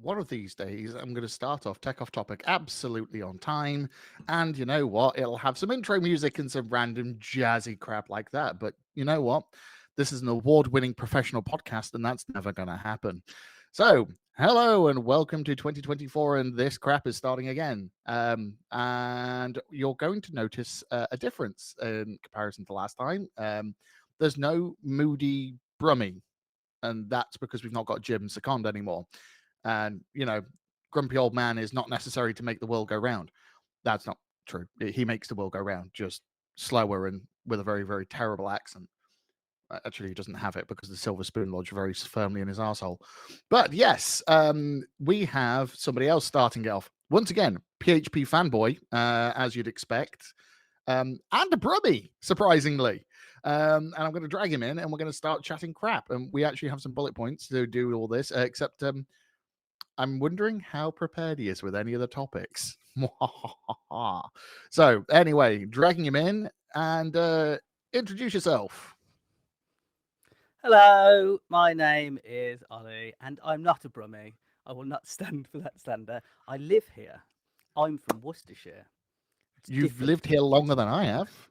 one of these days, I'm going to start off Tech Off Topic absolutely on time. And you know what? It'll have some intro music and some random jazzy crap like that. But you know what? This is an award winning professional podcast, and that's never going to happen. So, hello and welcome to 2024, and this crap is starting again. And you're going to notice a difference in comparison to last time. There's no moody brumming, and that's because we've not got Jim Second anymore. And, grumpy old man is not necessary to make the world go round. That's not true. He makes the world go round, just slower and with a very, very terrible accent. Actually, he doesn't have it because the silver spoon lodged very firmly in his asshole. But yes, we have somebody else starting it off. Once again, PHP fanboy, as you'd expect, and a brummy, surprisingly. And I'm going to drag him in and we're going to start chatting crap. And we actually have some bullet points to do all this, except I'm wondering how prepared he is with any of the topics. So, anyway, dragging him in and introduce yourself. Hello, my name is Ollie, and I'm not a brummie. I will not stand for that slander. I live here. I'm from Worcestershire. It's You've different lived from here longer than I Scotland. have.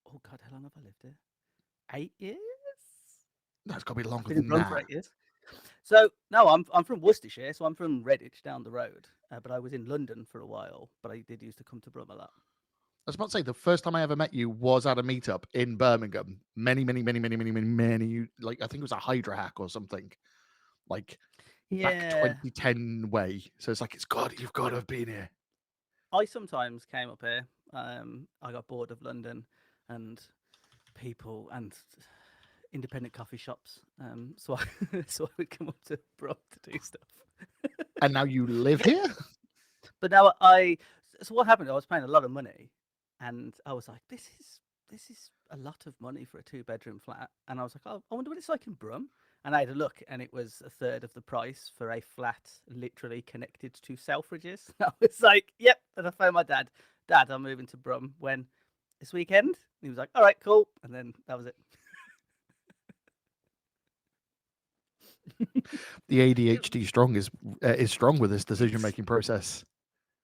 Oh God, how long have I lived here? 8 years. That's got to be I've longer been in than Brum for that. I eight years. So no, I'm from Worcestershire, so I'm from Redditch down the road. But I was in London for a while. But I did used to come to Brum a lot. was about to say the first time I ever met you was at a meetup in Birmingham. Many. Like I think it was a Hydra hack or something. Like back Yeah, 2010 way. So it's like you've got to have been here. I sometimes came up here. I got bored of London and people and independent coffee shops. So so I would come up to Brum to do stuff. And now you live here? But now so what happened? I was paying a lot of money, and I was like, this is a lot of money for a two-bedroom flat. And I was like, oh, I wonder what it's like in Brum. And I had a look, and it was a third of the price for a flat literally connected to Selfridges. I was like, yep. And I phoned my dad. Dad, I'm moving to Brum when this weekend. And he was like, all right, cool. And then that was it. The It- ADHD is strong with this decision it's making process.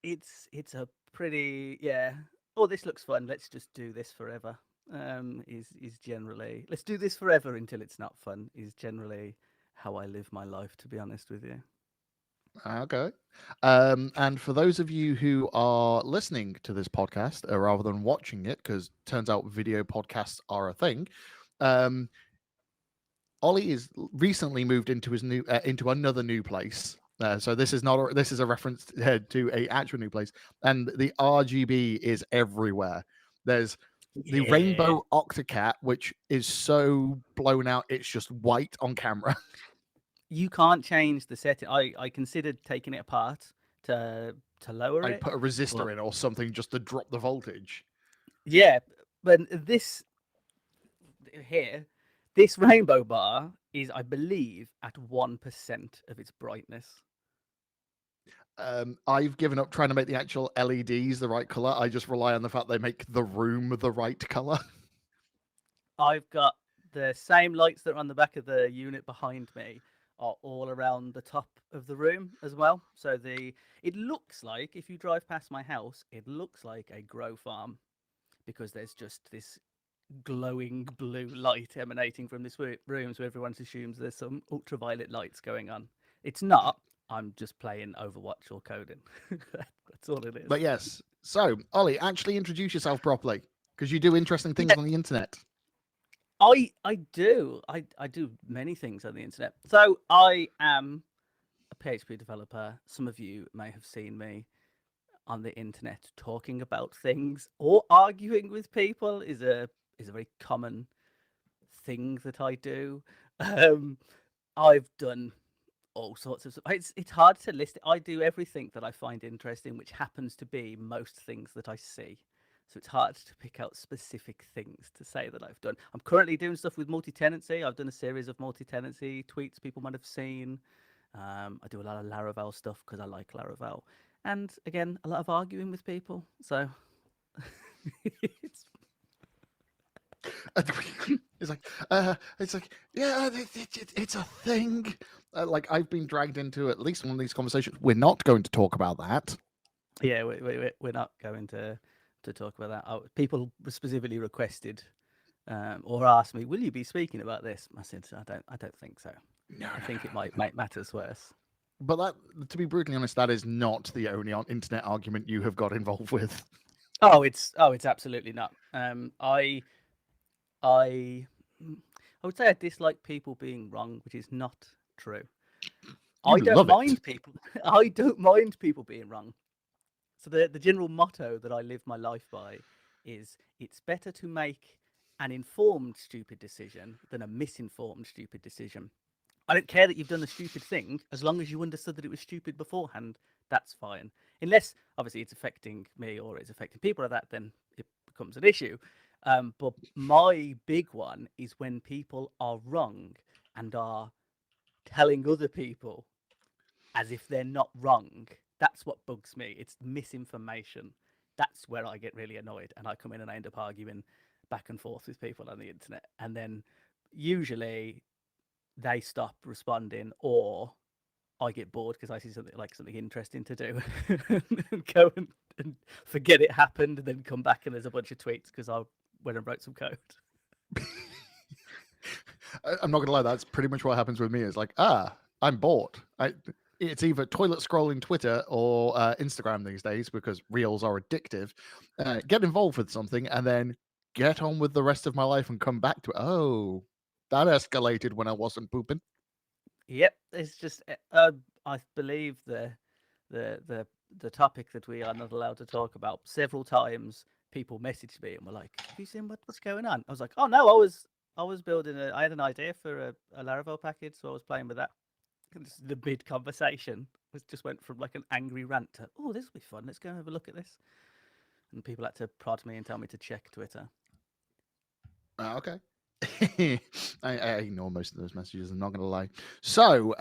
it's a pretty, yeah. Oh, this looks fun. Let's just do this forever. Is generally, let's do this forever until it's not fun. Is generally how I live my life. To be honest with you. Okay. And for those of you who are listening to this podcast rather than watching it, because turns out video podcasts are a thing, um, Ollie is recently moved into his into another new place. So this is not this is a reference to a actual new place, and the RGB is everywhere. There's the Yeah. rainbow octocat, which is so blown out, it's just white on camera. You can't change the setting. I considered taking it apart to lower I it, put a resistor but in or something just to drop the voltage. yeah, but this here, this rainbow bar is, I believe, at 1% of its brightness. I've given up trying to make the actual LEDs the right color. I just rely on the fact they make the room the right color. I've got the same lights that are on the back of the unit behind me are all around the top of the room as well. So it looks like, if you drive past my house, it looks like a grow farm because there's just this glowing blue light emanating from this room, so everyone assumes there's some ultraviolet lights going on. It's not. I'm just playing Overwatch or coding. That's all it is. But yes, so Ollie, actually introduce yourself properly because you do interesting things Yeah, on the internet. I do. I do many things on the internet. So I am a PHP developer. Some of you may have seen me on the internet talking about things or arguing with people is a very common thing that I do. Um, I've done all sorts of stuff. It's hard to list. I do everything that I find interesting, which happens to be most things that I see. So it's hard to pick out specific things to say that I've done. I'm currently doing stuff with multi-tenancy. I've done a series of multi-tenancy tweets people might have seen. I do a lot of Laravel stuff because I like Laravel. And again, a lot of arguing with people. So it's It's like, yeah, it's a thing. Like I've been dragged into at least one of these conversations. We're not going to talk about that. Yeah, we're not going to talk about that. People specifically requested or asked me, "Will you be speaking about this?" I said, I don't think so. No, I no, think no, it no, might no. make matters worse. But that, to be brutally honest, that is not the only internet argument you have got involved with. Oh, it's absolutely not. I I would say I dislike people being wrong, which is not true. You I don't love it. mind people. I don't mind people being wrong. So the general motto that I live my life by is it's better to make an informed stupid decision than a misinformed stupid decision. I don't care that you've done the stupid thing as long as you understood that it was stupid beforehand. That's fine. Unless obviously it's affecting me or it's affecting people like that, then it becomes an issue. But my big one is when people are wrong and are telling other people as if they're not wrong. That's what bugs me. It's misinformation. That's where I get really annoyed, and I come in and I end up arguing back and forth with people on the internet, and then usually they stop responding, or I get bored because I see something interesting to do, and go and forget it happened, and then come back and there's a bunch of tweets because I went and wrote some code. I'm not gonna lie, that's pretty much what happens with me. It's like, I'm bored. It's either toilet scrolling Twitter or Instagram these days because reels are addictive. Get involved with something and then get on with the rest of my life and come back to it. Oh, that escalated when I wasn't pooping. Yep, it's just I believe the topic that we are not allowed to talk about. Several times people messaged me and were like, "Have you seen what's going on?" I was like, "Oh no, I was building I had an idea for a Laravel package, so I was playing with that." And the mid conversation was just went from like an angry rant to, "Oh, this will be fun. Let's go and have a look at this." And people had to prod me and tell me to check Twitter. Okay. I ignore most of those messages. I'm not going to lie. So,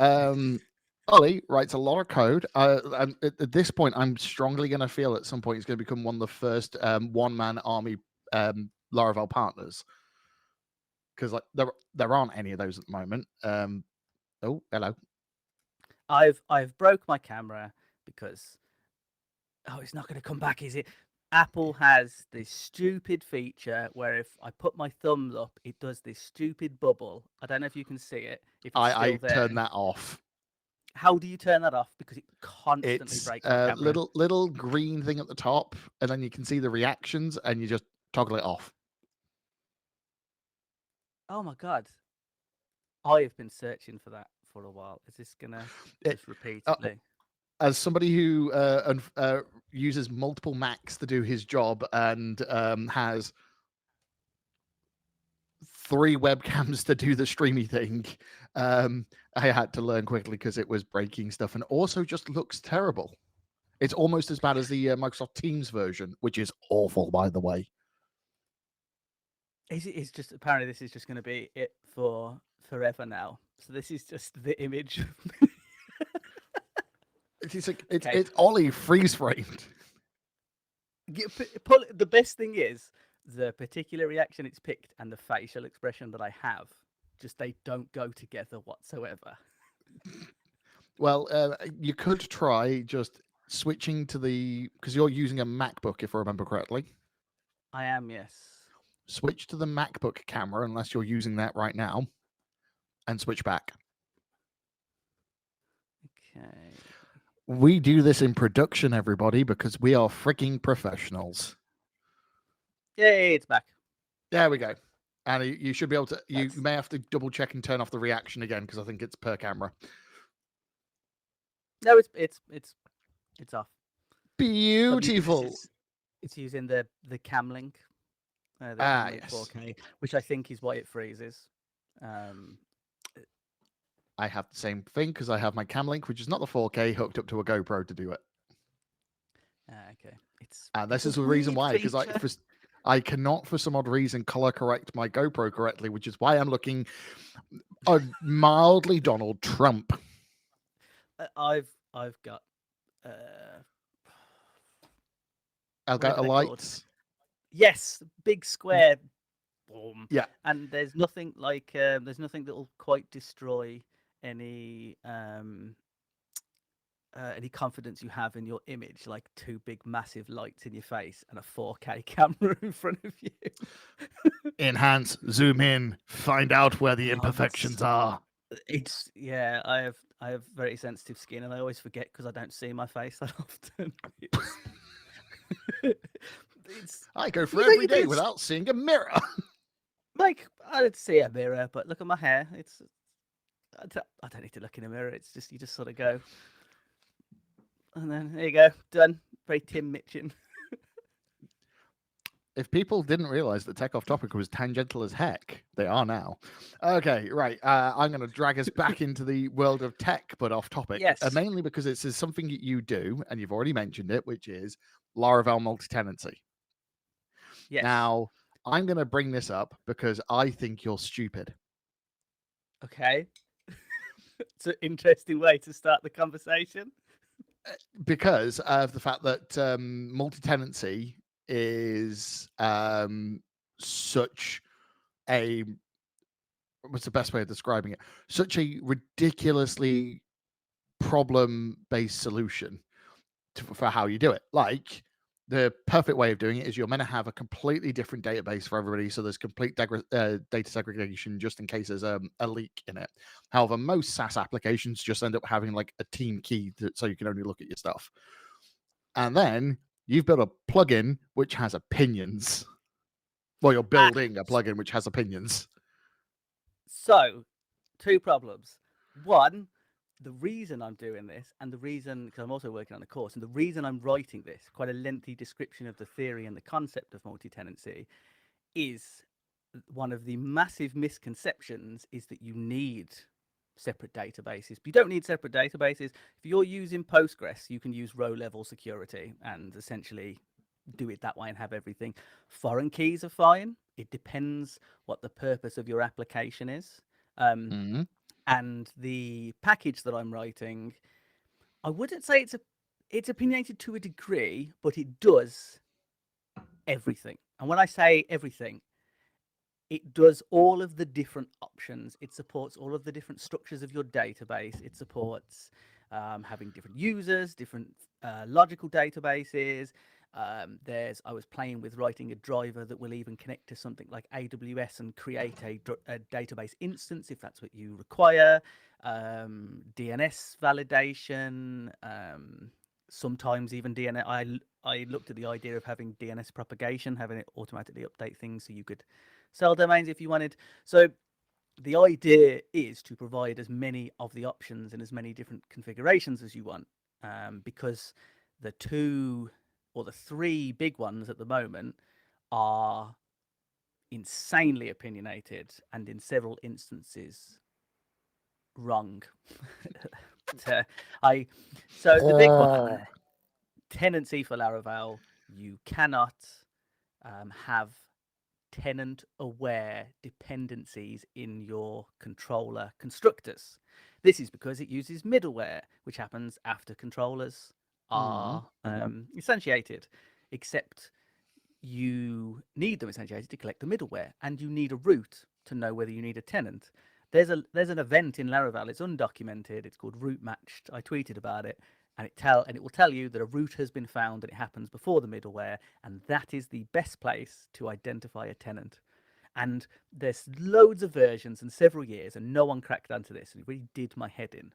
Ollie writes a lot of code. And at this point, I'm strongly going to feel at some point he's going to become one of the first one-man army Laravel partners, because like there aren't any of those at the moment. Oh, hello. I've broke my camera because it's not going to come back, is it? Apple has this stupid feature where if I put my thumbs up, it does this stupid bubble. I don't know if you can see it, if it's I still there. turn that off. How do you turn that off? Because it constantly It's breaks my a camera. little green thing at the top, and then you can see the reactions, and you just toggle it off. Oh my God. I have been searching for that for a while. Is this going to just repeatedly? As somebody who uses multiple Macs to do his job and has 3 webcams to do the streamy thing, I had to learn quickly because it was breaking stuff and also just looks terrible. It's almost as bad as the Microsoft Teams version, which is awful, by the way. It's just apparently this is just going to be it for forever now. So this is just the image. It's like Okay. it's Ollie freeze framed. The best thing is the particular reaction it's picked and the facial expression that I have. Just they don't go together whatsoever. Well, you could try just switching to because you're using a MacBook, if I remember correctly. I am, yes. Switch to the MacBook camera, unless you're using that right now, and switch back. Okay. We do this in production, everybody, because we are freaking professionals. Yay, it's back. There we go. And you should be able to. You may have to double check and turn off the reaction again because I think it's per camera. No, it's off. Beautiful. It's using the cam link. The Cam link yes. 4K, which I think is why it freezes. I have the same thing because I have my cam link, which is not the 4K, hooked up to a GoPro to do it. Okay. This is the reason why, because I cannot, for some odd reason, color correct my GoPro correctly, which is why I'm looking mildly Donald Trump. I've got Elgato lights. Yes, big square boom. Yeah. And there's nothing like there's nothing that will quite destroy any confidence you have in your image, like two big massive lights in your face and a 4K camera in front of you. Enhance, zoom in, find out where the imperfections are. It's yeah, I have very sensitive skin, and I always forget because I don't see my face that often. It's I go for you know, every you day can without seeing a mirror. like I don't see a mirror, but look at my hair. It's I don't need to look in a mirror. It's just you just sort of go, and then there you go, done. Very Tim Mitchin. If people didn't realize that Tech Off Topic was tangential as heck, they are now. Okay, right. I'm going to drag us back into the world of tech, but off topic. Yes. Mainly because this is something that you do, and you've already mentioned it, which is Laravel multi-tenancy. Yes. Now, I'm going to bring this up because I think you're stupid. Okay. It's an interesting way to start the conversation. Because of the fact that multi-tenancy is such a, what's the best way of describing it? Such a ridiculously problem-based solution for how you do it. Like, the perfect way of doing it is you're meant to have a completely different database for everybody, so there's complete data segregation just in case there's a leak in it. However, most SaaS applications just end up having like a team key so you can only look at your stuff. And then you've built a plugin which has opinions. Well, you're building a plugin which has opinions. So, two problems. One, the reason I'm doing this, and the reason, because I'm also working on a course, and the reason I'm writing this, quite a lengthy description of the theory and the concept of multi-tenancy, is one of the massive misconceptions is that you need separate databases. But you don't need separate databases. If you're using Postgres, you can use row-level security and essentially do it that way and have everything. Foreign keys are fine. It depends what the purpose of your application is. And the package that I'm writing, I wouldn't say it's opinionated to a degree, but it does everything. And when I say everything, it does all of the different options. It supports all of the different structures of your database. It supports having different users, different logical databases. I was playing with writing a driver that will even connect to something like AWS and create a database instance if that's what you require. DNS validation, sometimes even DNS. I looked at the idea of having DNS propagation, having it automatically update things so you could sell domains if you wanted. So the idea is to provide as many of the options and as many different configurations as you want, because the two or the three big ones at the moment are insanely opinionated and in several instances wrong. So the big one, tenancy for Laravel, you cannot have tenant-aware dependencies in your controller constructors. This is because it uses middleware, which happens after controllers are instantiated, except you need them instantiated to collect the middleware, and you need a root to know whether you need a tenant. There's an event in Laravel. It's undocumented. It's called root matched. I tweeted about it, and it will tell you that a root has been found and it happens before the middleware, and that is the best place to identify a tenant. And there's loads of versions and several years, and no one cracked onto this, and it really did my head in.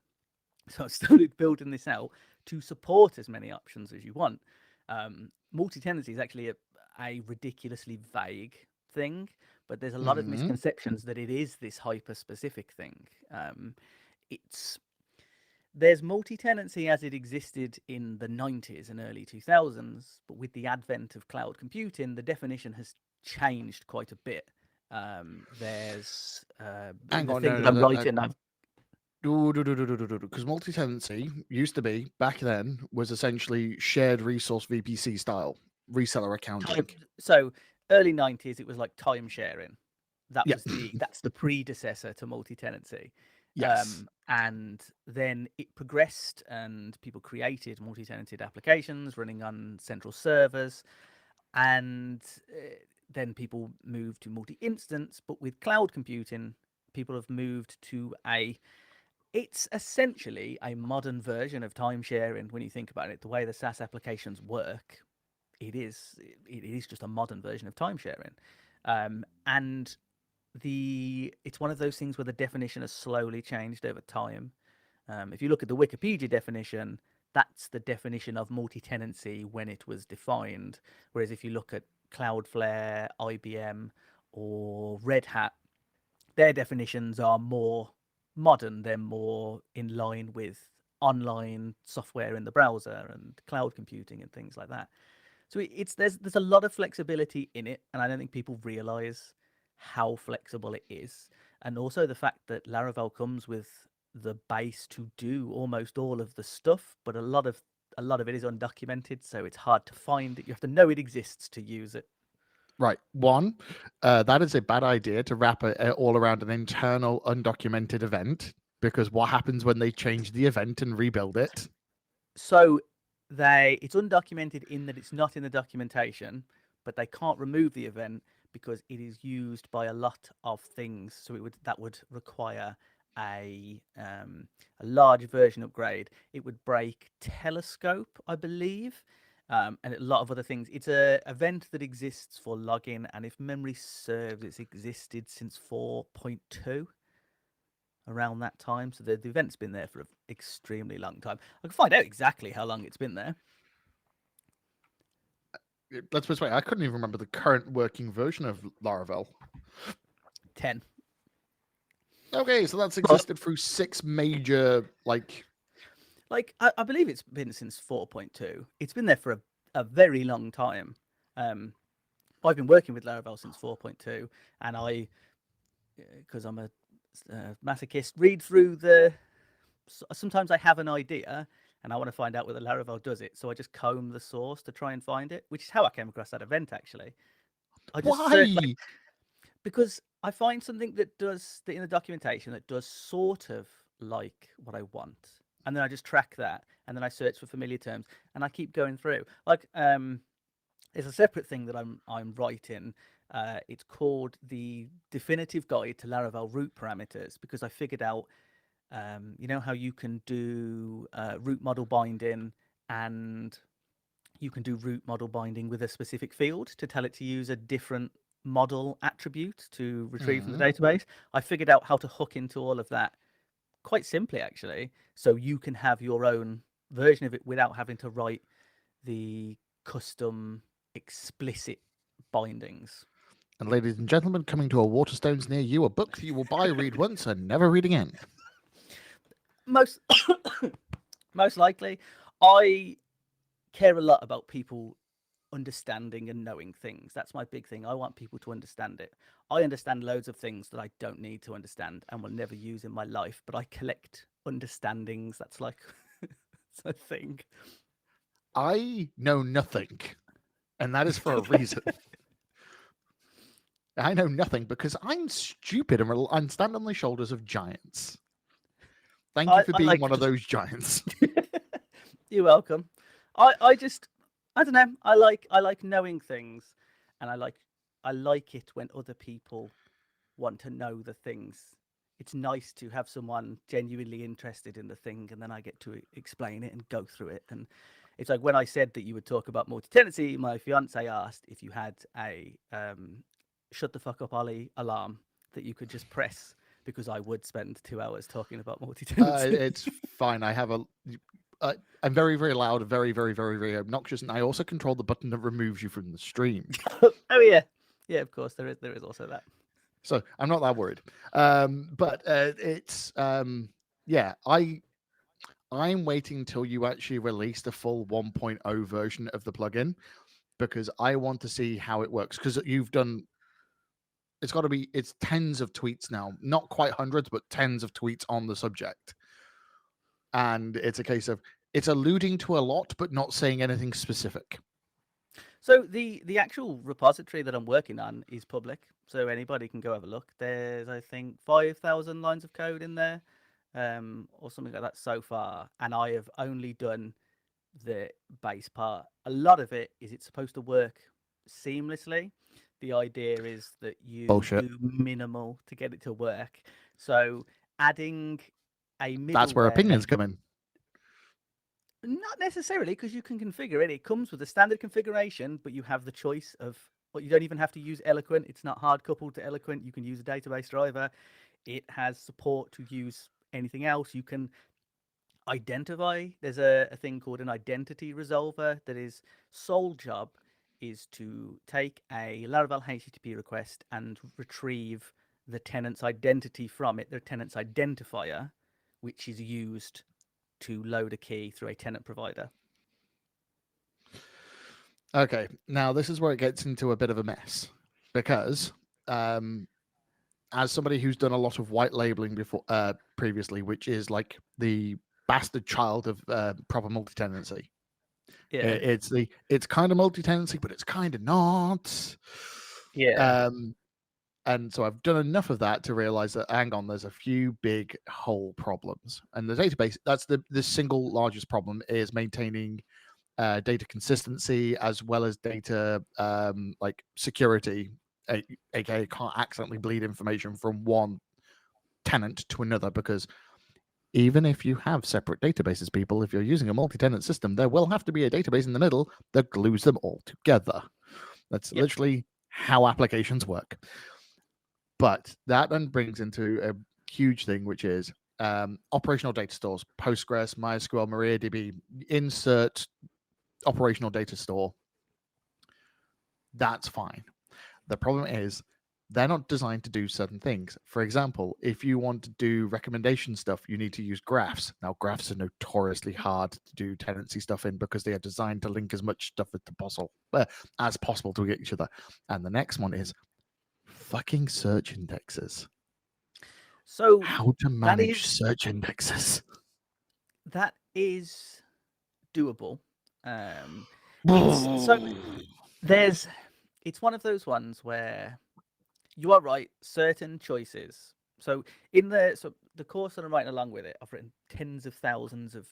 So I started building this out to support as many options as you want. Multi-tenancy is actually a ridiculously vague thing, but there's a lot of misconceptions that it is this hyper-specific thing. There's multi-tenancy as it existed in the 90s and early 2000s, but with the advent of cloud computing, the definition has changed quite a bit. There's Hang on, I'm writing. Because multi-tenancy used to be back then was essentially shared resource VPC style reseller accounting. So early 90s, it was like time sharing. That's the predecessor to multi-tenancy. Yes. And then it progressed, and people created multi-tenanted applications running on central servers, and then people moved to multi-instance, but with cloud computing, people have moved to it's essentially a modern version of time sharing. When you think about it, the way the SaaS applications work, it is just a modern version of time sharing. And it's one of those things where the definition has slowly changed over time. If you look at the Wikipedia definition, that's the definition of multi-tenancy when it was defined. Whereas if you look at Cloudflare, IBM, or Red Hat, their definitions are more modern. They're more in line with online software in the browser and cloud computing and things like that. So there's a lot of flexibility in it, and I don't think people realize how flexible it is. And also the fact that Laravel comes with the base to do almost all of the stuff, but a lot of it is undocumented, so it's hard to find it. You have to know it exists to use it. Right. One, that is a bad idea to wrap it all around an internal undocumented event, because what happens when they change the event and rebuild it? So it's undocumented in that it's not in the documentation, but they can't remove the event because it is used by a lot of things. So that would require a large version upgrade. It would break Telescope, I believe, and a lot of other things. It's an event that exists for login, and if memory serves, it's existed since 4.2. Around that time, so the event's been there for an extremely long time. I can find out exactly how long it's been there. Let's put it this way, I couldn't even remember the current working version of Laravel. 10. Okay, so that's existed through 6 major, I believe it's been since 4.2. It's been there for a very long time. I've been working with Laravel since 4.2, and because I'm a masochist, read through sometimes I have an idea and I want to find out whether Laravel does it, so I just comb the source to try and find it, which is how I came across that event, actually. I just why? because I find something that does in the documentation that does sort of like what I want, and then I just track that, and then I search for familiar terms, and I keep going through. There's a separate thing that I'm writing. It's called the Definitive Guide to Laravel Root Parameters, because I figured out, you know how you can do root model binding, and you can do root model binding with a specific field to tell it to use a different model attribute to retrieve from the database. I figured out how to hook into all of that quite simply, actually, so you can have your own version of it without having to write the custom explicit bindings. And ladies and gentlemen, coming to a Waterstones near you, a book that you will buy, read once, and never read again. Most likely. I care a lot about people understanding and knowing things. That's my big thing. I want people to understand it. I understand loads of things that I don't need to understand and will never use in my life, but I collect understandings. That's like it's a thing. I know nothing, and that is for a reason. I know nothing because I'm stupid and I stand on the shoulders of giants. Thank you for being one of those giants. You're welcome. I don't know. I like knowing things, and I like it when other people want to know the things. It's nice to have someone genuinely interested in the thing, and then I get to explain it and go through it. And it's like when I said that you would talk about multi-tenancy, my fiance asked if you had a shut the fuck up Ollie alarm that you could just press, because I would spend 2 hours talking about multi-tenancy. It's fine. I have I'm very, very loud, very, very, very, very obnoxious, and I also control the button that removes you from the stream. Oh yeah, of course there is also that. So I'm not that worried. But it's yeah. I'm waiting until you actually release the full 1.0 version of the plugin, because I want to see how it works. Because it's tens of tweets now, not quite hundreds, but tens of tweets on the subject. And it's a case of it's alluding to a lot, but not saying anything specific. So the actual repository that I'm working on is public, so anybody can go have a look. There's, I think, 5,000 lines of code in there, or something like that so far, and I have only done the base part. A lot of it is it's supposed to work seamlessly. The idea is that you Bullshit. do minimal to get it to work. So adding a That's where middleware opinions come in. not necessarily, because you can configure it. It comes with a standard configuration, but you have the choice of, well, you don't even have to use Eloquent. It's not hard coupled to Eloquent. You can use a database driver. It has support to use anything else. You can identify. There's a thing called an identity resolver that is sole job is to take a Laravel HTTP request and retrieve the tenant's identity from it, their tenant's identifier, which is used to load a key through a tenant provider. Okay, now this is where it gets into a bit of a mess because as somebody who's done a lot of white labeling before previously, which is like the bastard child of proper multi-tenancy. Yeah. It's kind of multi-tenancy, but it's kind of not. Yeah. And so I've done enough of that to realize that, hang on, there's a few big hole problems. And the database, that's the single largest problem, is maintaining data consistency as well as data like security, aka can't accidentally bleed information from one tenant to another, because even if you have separate databases, people, if you're using a multi-tenant system, there will have to be a database in the middle that glues them all together. That's literally how applications work. But that then brings into a huge thing, which is operational data stores, Postgres, MySQL, MariaDB, insert operational data store. That's fine. The problem is they're not designed to do certain things. For example, if you want to do recommendation stuff, you need to use graphs. Now, graphs are notoriously hard to do tenancy stuff in because they are designed to link as much stuff as possible to each other. And the next one is fucking search indexes. So how to manage search indexes. That is doable. It's one of those ones where you are right, certain choices. So the course that I'm writing along with it, I've written tens of thousands of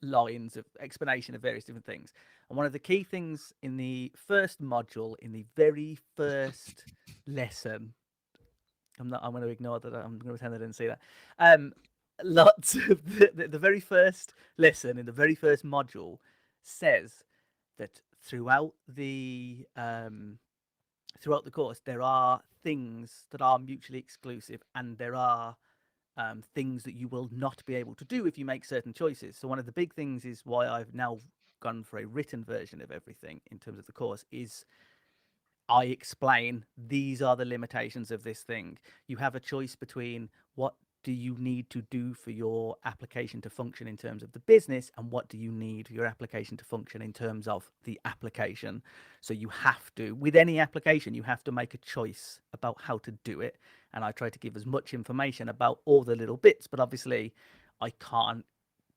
lines of explanation of various different things. And one of the key things in the first module, in the very first lesson, I'm going to ignore that. I'm going to pretend I didn't see that. Lots of the very first lesson in the very first module says that throughout the course there are things that are mutually exclusive, and there are things that you will not be able to do if you make certain choices. So one of the big things is why I've now gone for a written version of everything in terms of the course is I explain these are the limitations of this thing. You have a choice between what do you need to do for your application to function in terms of the business, and what do you need for your application to function in terms of the application. So you have to, with any application, you have to make a choice about how to do it. And I try to give as much information about all the little bits, but obviously I can't,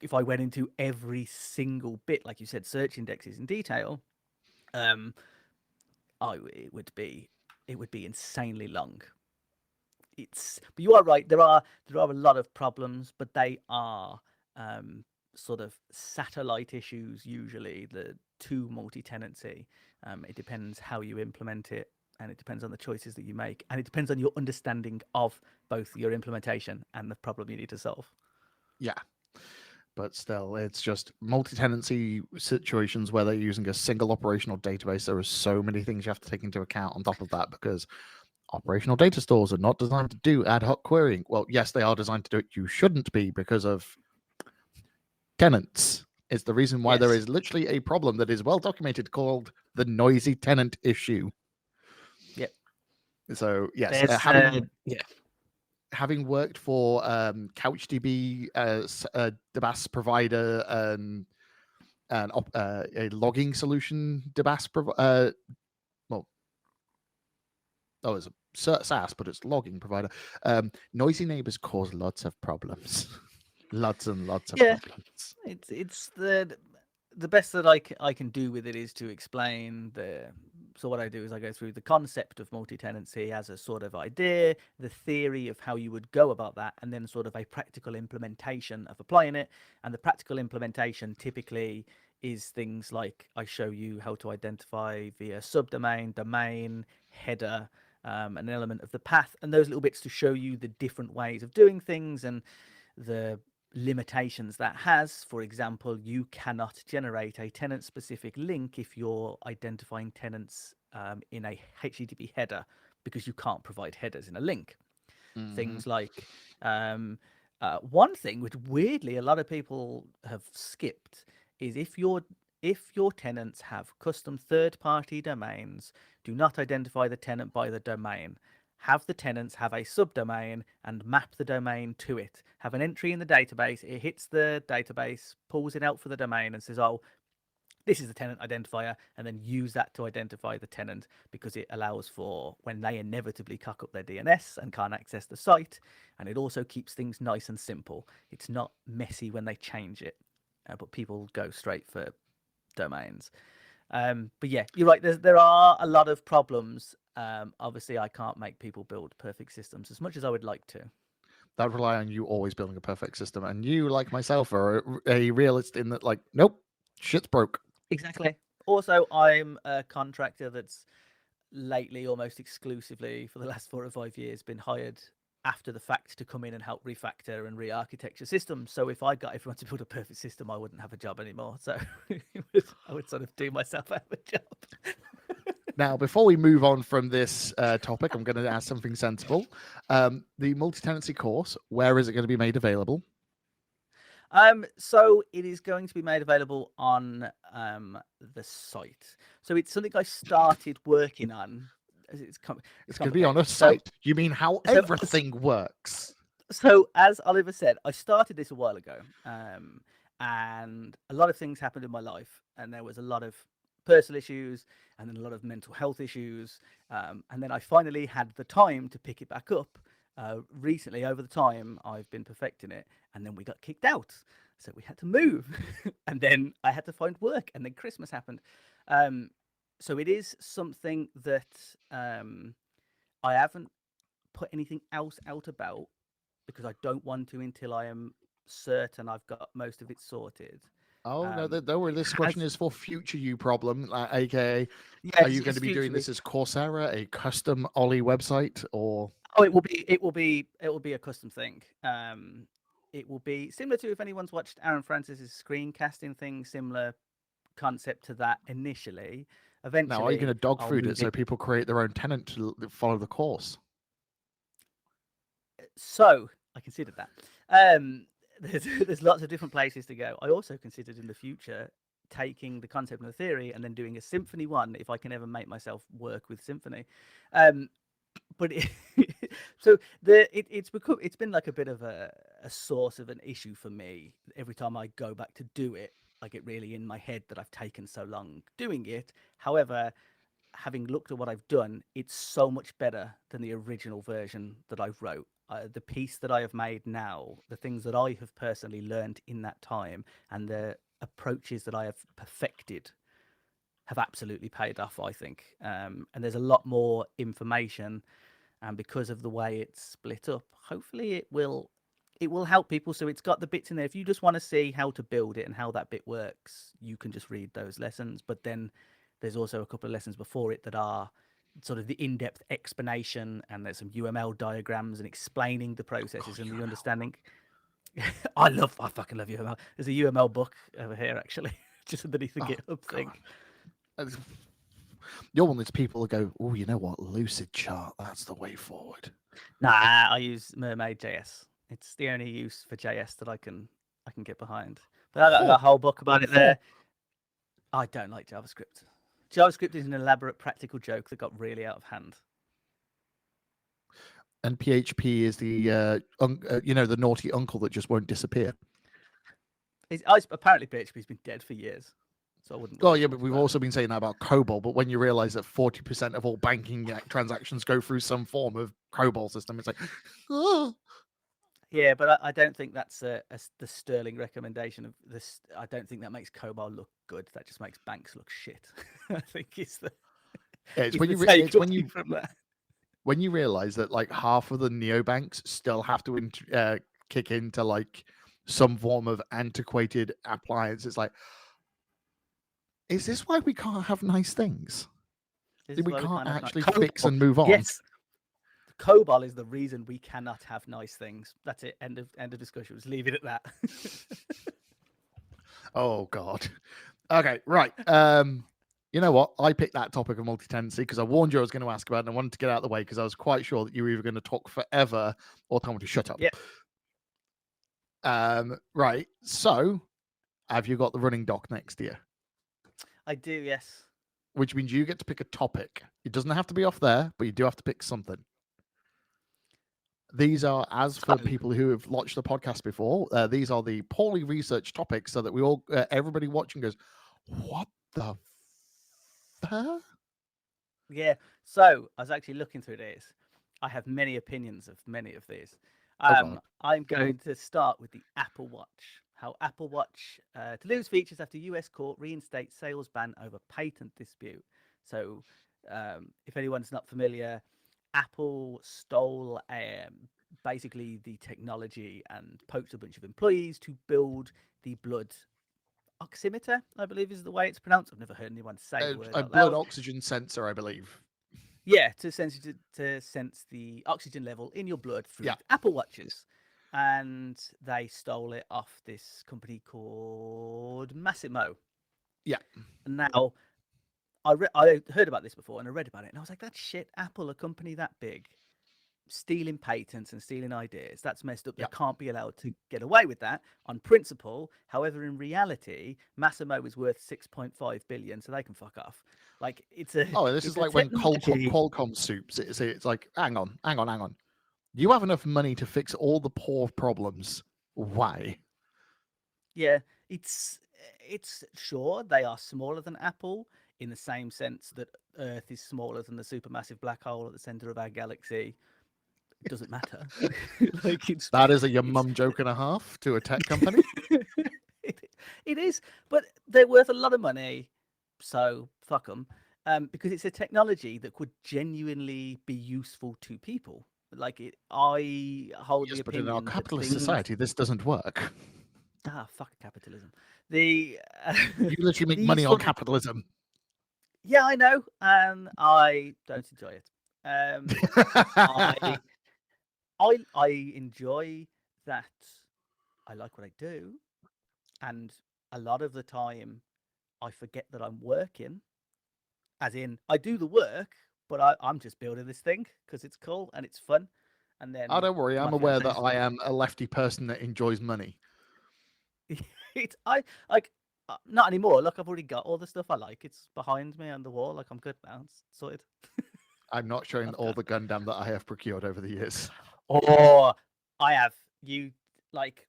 if I went into every single bit, like you said, search indexes in detail, it would be insanely long. But you are right. There are a lot of problems, but they are sort of satellite issues usually. To multi-tenancy, it depends how you implement it, and it depends on the choices that you make, and it depends on your understanding of both your implementation and the problem you need to solve. Yeah. But still, it's just multi-tenancy situations where they're using a single operational database. There are so many things you have to take into account on top of that, because operational data stores are not designed to do ad hoc querying. Well, yes, they are designed to do it. You shouldn't be, because of tenants. It's the reason why there is literally a problem that is well documented called the noisy tenant issue. Yep. So yes, having worked for CouchDB as a DBAS provider and a logging solution DBAS it's a SaaS, but it's logging provider. Noisy neighbors cause lots of problems. Lots and lots of problems. It's the best that I can do with it is to explain so what I do is I go through the concept of multi-tenancy as a sort of idea, the theory of how you would go about that, and then sort of a practical implementation of applying it. And the practical implementation typically is things like I show you how to identify via subdomain, domain, header, an element of the path, and those little bits to show you the different ways of doing things and the limitations that has. For example, you cannot generate a tenant specific link if you're identifying tenants in a HTTP header, because you can't provide headers in a link. Things like one thing which weirdly a lot of people have skipped is if your tenants have custom third-party domains, do not identify the tenant by the domain. Have the tenants have a subdomain and map the domain to it. Have an entry in the database. It hits the database, pulls it out for the domain, and says, "Oh, this is the tenant identifier," and then use that to identify the tenant, because it allows for when they inevitably cock up their DNS and can't access the site. And it also keeps things nice and simple. It's not messy when they change it, but people go straight for domains. But yeah, you're right. There are a lot of problems. Obviously, I can't make people build perfect systems as much as I would like to. That would rely on you always building a perfect system, and you, like myself, are a realist in that, like, nope, shit's broke. Exactly. Also, I'm a contractor that's lately, almost exclusively for the last 4 or 5 years, been hired after the fact to come in and help refactor and re-architecture systems. So if I got everyone to build a perfect system, I wouldn't have a job anymore. So I would sort of do myself out of a job. Now, before we move on from this topic, I'm going to ask something sensible. The multi-tenancy course, where is it going to be made available? So it is going to be made available on the site. So it's something I started working on. It's going to be on a site. You mean how everything works? So as Oliver said, I started this a while ago, and a lot of things happened in my life, and there was a lot of personal issues and then a lot of mental health issues, and then I finally had the time to pick it back up. Recently, over the time, I've been perfecting it, and then we got kicked out, so we had to move, and then I had to find work, and then Christmas happened. So it is something that I haven't put anything else out about, because I don't want to until I am certain I've got most of it sorted. Oh, no, don't worry. This question is for future you problem, aka, yeah, are you going to be doing this as Coursera, a custom Ollie website, or? Oh, it will be a custom thing. It will be similar to, if anyone's watched Aaron Francis's screencasting thing, similar concept to that initially. Eventually, now, are you going to dog food it so people create their own tenant to follow the course? So I considered that. There's lots of different places to go. I also considered in the future taking the concept and the theory and then doing a symphony one, if I can ever make myself work with symphony. But it's been like a bit of a source of an issue for me. Every time I go back to do it, I get really in my head that I've taken so long doing it. However, having looked at what I've done, it's so much better than the original version that I wrote. The piece that I have made now, the things that I have personally learned in that time, and the approaches that I have perfected have absolutely paid off, I think. And there's a lot more information, and because of the way it's split up, hopefully it will help people. So it's got the bits in there. If you just want to see how to build it and how that bit works, you can just read those lessons. But then there's also a couple of lessons before it that are sort of the in-depth explanation, and there's some UML diagrams and explaining the processes and the understanding. I fucking love UML. There's a UML book over here, actually, just underneath the GitHub thing. You're one of those people who go, oh, you know what, Lucid chart, that's the way forward. Nah, I use Mermaid JS. It's the only use for JS that I can get behind. But I got a whole book about it there. I don't like JavaScript. JavaScript is an elaborate practical joke that got really out of hand. And PHP is the the naughty uncle that just won't disappear. Apparently PHP's been dead for years. So I wouldn't. Oh yeah, but we've also been saying that about COBOL. But when you realize that 40% of all banking transactions go through some form of COBOL system, it's like, oh. Yeah, but I don't think that's the sterling recommendation of this. I don't think that makes COBOL look good. That just makes banks look shit. I think it's the. Yeah, it's when you realize that like half of the neobanks still have to kick into like some form of antiquated appliance. It's like, Is this why we can't have nice things? This is We why we can't can't have actually nice fix COBOL. and move on. Yes, COBOL is the reason we cannot have nice things. That's it. End of discussion. Let's leave it at that. Oh God. Okay, right. You know what? I picked that topic of multi-tenancy because I warned you I was going to ask about it, and I wanted to get out of the way because I was quite sure that you were either going to talk forever or tell me to shut up. Yep. Right. So, have you got the running doc next to you? I do, yes. Which means you get to pick a topic. It doesn't have to be off there, but you do have to pick something. These are, as for people who have watched the podcast before, these are the poorly researched topics, so that we all, everybody watching goes, "What the fuck?" Yeah. So I was actually looking through these. I have many opinions of many of these. I'm going to start with the Apple Watch. How Apple Watch to lose features after US court reinstates sales ban over patent dispute. So, if anyone's not familiar, Apple stole basically the technology and poached a bunch of employees to build the blood oximeter, I believe is the way it's pronounced. I've never heard anyone say the word a out blood loud. oxygen sensor, I believe. Yeah, to sense the oxygen level in your blood through Apple Watches. And they stole it off this company called Massimo. Yeah. Now, I heard about this before and I read about it and I was like, that's shit. Apple, a company that big, stealing patents and stealing ideas, that's messed up. They can't be allowed to get away with that on principle. However, in reality, Massimo is worth 6.5 billion, so they can fuck off. Like, it's a this is like when Qualcomm soups. It's like, hang on. You have enough money to fix all the poor problems. Why? Yeah, it's sure they are smaller than Apple in the same sense that Earth is smaller than the supermassive black hole at the center of our galaxy. It doesn't matter. Like that is a your mum joke and a half to a tech company. It is, but they're worth a lot of money, so fuck them. Because it's a technology that could genuinely be useful to people. Like I hold the opinion. But in our capitalist society, this doesn't work. Fuck capitalism. You literally make money on capitalism. Yeah, I know, and I don't enjoy it. I enjoy that. I like what I do, and a lot of the time, I forget that I'm working. As in, I do the work, but I'm just building this thing because it's cool and it's fun. And then, don't worry, I'm aware that I am a lefty person that enjoys money. Not anymore. Look, I've already got all the stuff I like. It's behind me on the wall. Like, I'm good now. It's sorted. I'm not showing all the Gundam that I have procured over the years. Oh, I have. You, like,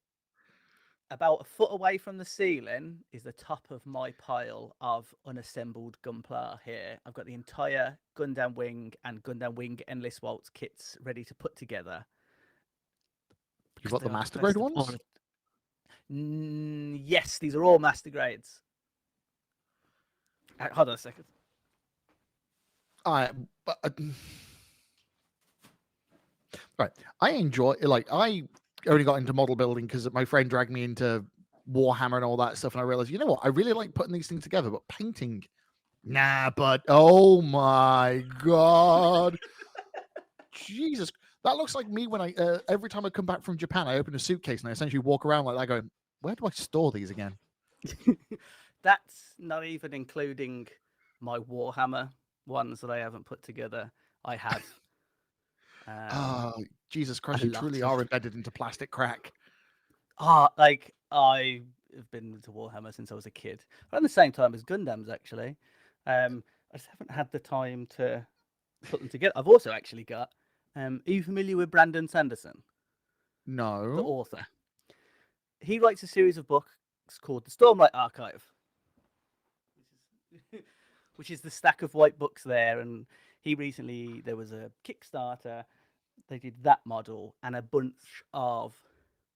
about a foot away from the ceiling is the top of my pile of unassembled Gunpla here. I've got the entire Gundam Wing and Gundam Wing Endless Waltz kits ready to put together. You've got the master grade ones? Yes, these are all master grades. Hold on a second. Right. I enjoy, like, I only got into model building because my friend dragged me into Warhammer and all that stuff, and I realized, you know what, I really like putting these things together, but painting, nah. But oh my god, Jesus, that looks like me when I every time I come back from Japan, I open a suitcase and I essentially walk around like that, going, where do I store these again? That's not even including my Warhammer ones that I haven't put together. I have. Oh, Jesus Christ, you truly are embedded into plastic crack. Like, I have been into Warhammer since I was a kid. Around the same time as Gundams, actually. I just haven't had the time to put them together. I've also actually got... are you familiar with Brandon Sanderson? No. The author. He writes a series of books called The Stormlight Archive, which is the stack of white books there. And there was a Kickstarter. They did that model and a bunch of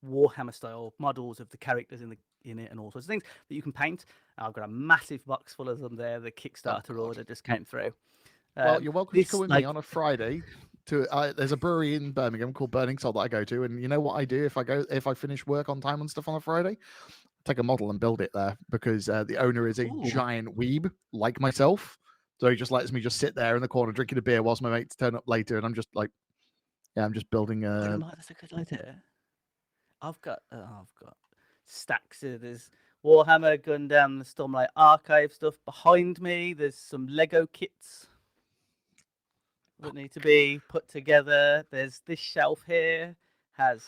Warhammer style models of the characters in it and all sorts of things that you can paint. I've got a massive box full of them there. The Kickstarter order just came through. Well, you're welcome to come with me on a Friday. There's a brewery in Birmingham called Burning Soul that I go to, and you know what I do if I finish work on time and stuff on a Friday? take a model and build it there because the owner is a Ooh. giant weeb like myself. So he just lets me just sit there in the corner drinking a beer whilst my mates turn up later, and I'm just like, yeah, I'm just building a. That's a good idea. I've got stacks of there's Warhammer, Gundam, the Stormlight Archive stuff behind me. There's some Lego kits that need to be put together. There's this shelf here has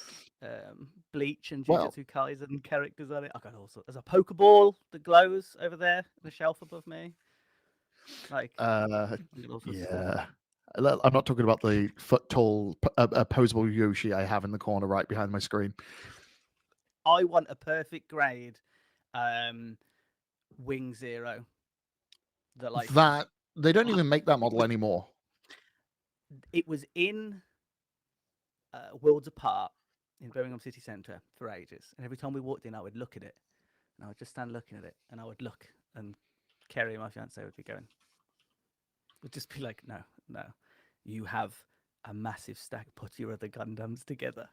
Bleach and Well, Jujutsu Kaisen characters on it. I got also there's a Pokeball that glows over there, the shelf above me. Like, yeah. I'm not talking about the foot tall opposable Yoshi I have in the corner right behind my screen. I want a perfect grade Wing Zero. That they don't even make that model anymore. It was in Worlds Apart in Birmingham City Centre for ages, and every time we walked in, I would look at it, and I would just stand looking at it, and I would look, and Kerry, my fiance, would be going, would just be like, no, you have a massive stack. Put your other Gundams together.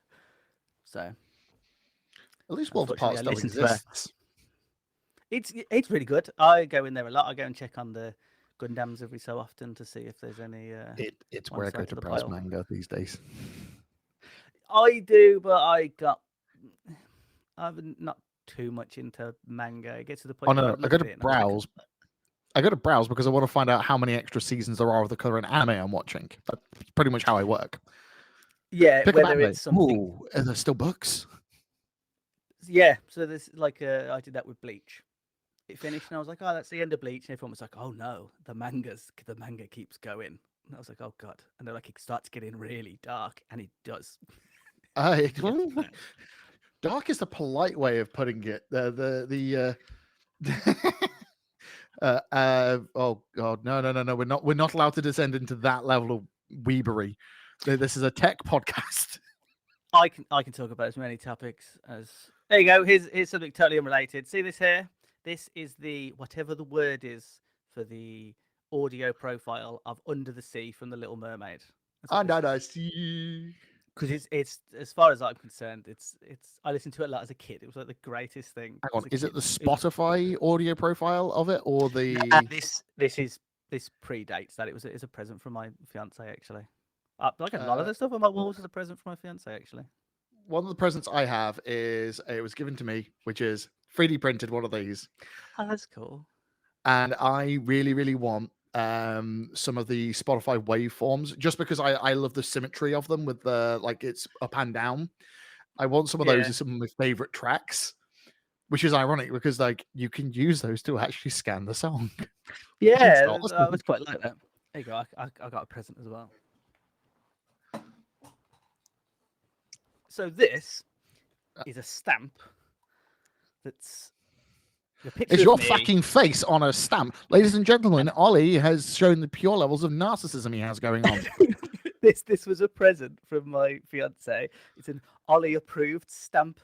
So at least Worlds Apart still exists. It's really good. I go in there a lot. I go and check on the Gundams every so often to see if there's any. It's where I go to browse manga these days. I do, but I'm not too much into manga. It gets to the point. Oh no, I go to browse. I go to browse because I want to find out how many extra seasons there are of the current anime I'm watching. That's pretty much how I work. Yeah, whether it's something. Ooh, are there still books? Yeah, so there's like I did that with Bleach. It finished, and I was like, "Oh, that's the end of Bleach." And everyone was like, "Oh no, the manga keeps going." And I was like, "Oh god!" And they're like, "It starts getting really dark," and it does. Dark is the polite way of putting it. Oh god, no. We're not allowed to descend into that level of weebery. This is a tech podcast. I can talk about as many topics as. There you go. Here's something totally unrelated. See this here? This is the whatever the word is for the audio profile of Under the Sea from The Little Mermaid. Under the Sea. Because it's as far as I'm concerned, it's I listened to it a lot as a kid. It was like the greatest thing. Hang on, is it the Spotify audio profile of it or the? This predates that. It's a present from my fiance actually. Like a lot of the stuff on my walls is a present from my fiance actually. One of the presents I have is it was given to me, which is 3D printed one of these. Oh, that's cool. And I really, really want some of the Spotify waveforms just because I love the symmetry of them with the like it's up and down. I want some of those as some of my favorite tracks, which is ironic because like you can use those to actually scan the song. Yeah, I was quite like that. There you go. I got a present as well. So this is a stamp that's it's your fucking face on a stamp. Ladies and gentlemen, Ollie has shown the pure levels of narcissism he has going on. This was a present from my fiance. It's an Ollie approved stamp,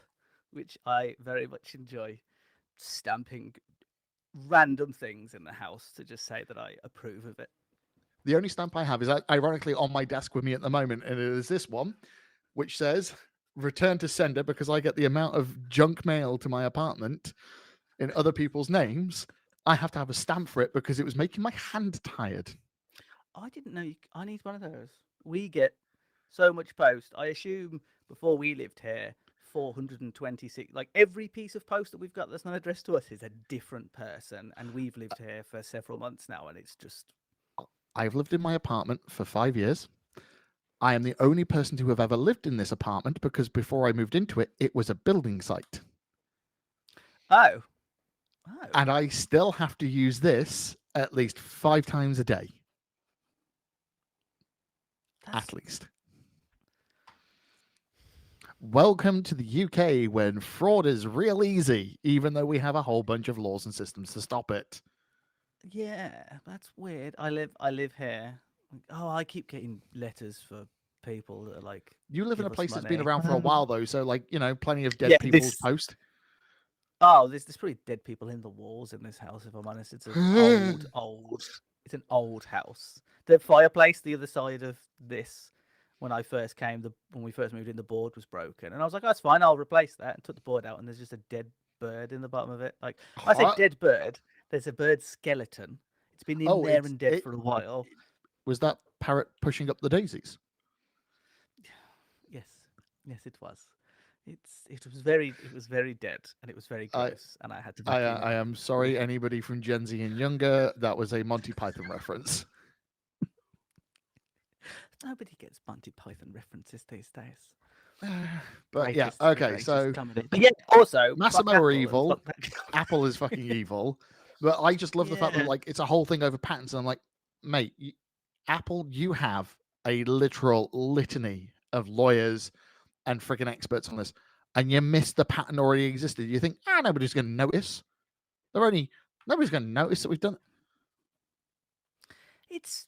which I very much enjoy. Stamping random things in the house to just say that I approve of it. The only stamp I have is ironically on my desk with me at the moment, and it is this one, which says return to sender because I get the amount of junk mail to my apartment in other people's names. I have to have a stamp for it because it was making my hand tired. I didn't know I need one of those. We get so much post. I assume before we lived here, 426, like every piece of post that we've got that's not addressed to us is a different person. And we've lived here for several months now. And it's just. I've lived in my apartment for 5 years. I am the only person to have ever lived in this apartment because before I moved into it, it was a building site. Oh. And I still have to use this at least 5 times a day. At least. Welcome to the UK when fraud is real easy, even though we have a whole bunch of laws and systems to stop it. Yeah, that's weird. I live here. Oh, I keep getting letters for people that are like. You live in a place that's been around for a while, though, so like plenty of dead people's post. Oh, there's probably dead people in the walls in this house. If I'm honest, it's an It's an old house. The fireplace the other side of this, when I first came, when we first moved in, the board was broken, and I was like, "That's fine, I'll replace that." And took the board out, and there's just a dead bird in the bottom of it. Like I say What? dead bird, there's a bird skeleton. It's been in Oh, there and dead for a while. Was that parrot pushing up the daisies? Yes, yes, it was. It was very dead and it was very I gross, and I had to vacuum it I up. am sorry, anybody from Gen Z and younger. That was a Monty Python reference. Nobody gets Monty Python references these days. But yeah, Greatest, okay. greatest So comedy. But yeah, also fuck Massimo Apple are and evil. fuck that- Apple is fucking evil. But I just love the fact that Yeah. like it's a whole thing over patents. And I'm like, mate, Apple, you have a literal litany of lawyers and freaking experts on this, and you missed the patent already existed. You think, nobody's going to notice. Nobody's going to notice that we've done It's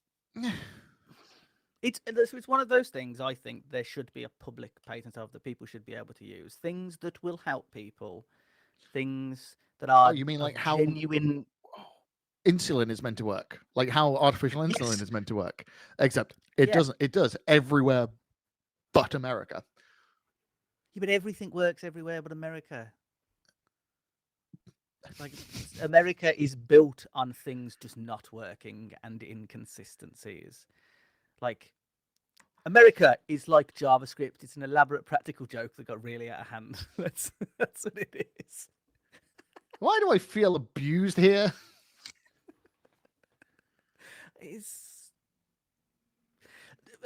it. it's one of those things. I think there should be a public patent of that people should be able to use. Things that will help people. Things that Oh, are you mean like how genuine. insulin is meant to work? Like how artificial insulin Yes. is meant to work? Except it Yeah. doesn't. It does everywhere but America. Yeah, but everything works everywhere but America. Like America is built on things just not working and inconsistencies. Like America is like JavaScript. It's an elaborate practical joke that got really out of hand. That's what it is. Why do I feel abused here? It's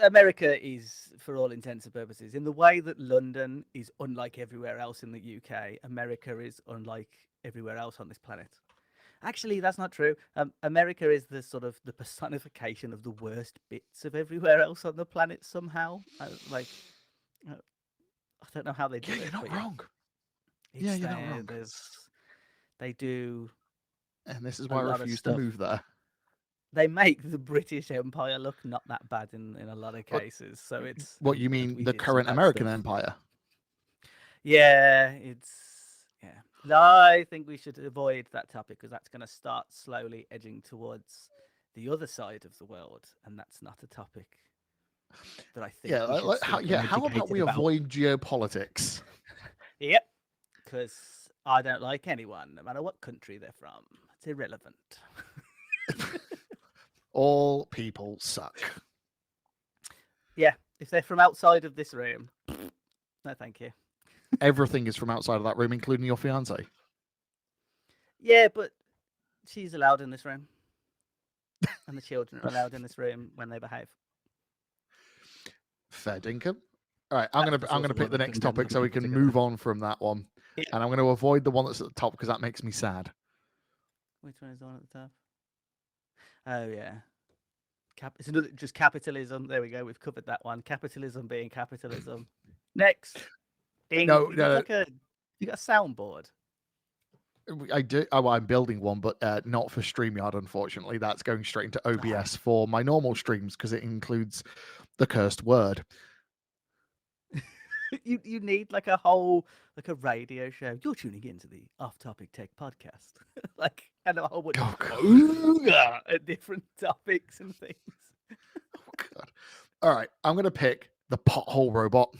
America is, for all intents and purposes, in the way that London is unlike everywhere else in the UK. America is unlike everywhere else on this planet. Actually, that's not true. America is the sort of the personification of the worst bits of everywhere else on the planet somehow. I don't know how they do Yeah, it. you're not but wrong. Yeah, you're not wrong. They do And this is a why I lot of refuse to stuff. move there. They make the British Empire look not that bad in a lot of cases. So it's What you and mean, we the did some current bad American stuff. empire? Yeah, I think we should avoid that topic because that's going to start slowly edging towards the other side of the world, and that's not a topic that I think we should seek How about we about. avoid geopolitics? Yep, because I don't like anyone, no matter what country they're from. It's irrelevant. All people suck. Yeah, if they're from outside of this room, no, thank you. Everything is from outside of that room, including your fiance. Yeah, but she's allowed in this room, and the children are allowed in this room when they behave. Fair dinkum. All right, I'm gonna pick the next topic so we can together. move on from that one, Yeah. and I'm going to avoid the one that's at the top because that makes me sad. Which one is the one at the top? Oh yeah, it's another just capitalism. There we go. We've covered that one. Capitalism being capitalism. Next, ding. No, you no. got a soundboard. I do. Oh, I'm building one, but not for StreamYard. Unfortunately, that's going straight into OBS for my normal streams because it includes the cursed word. You need like a whole a radio show. You're tuning into the Off Topic Tech podcast, and a whole bunch of different topics and things. Oh God! All right, I'm gonna pick the Pothole robot.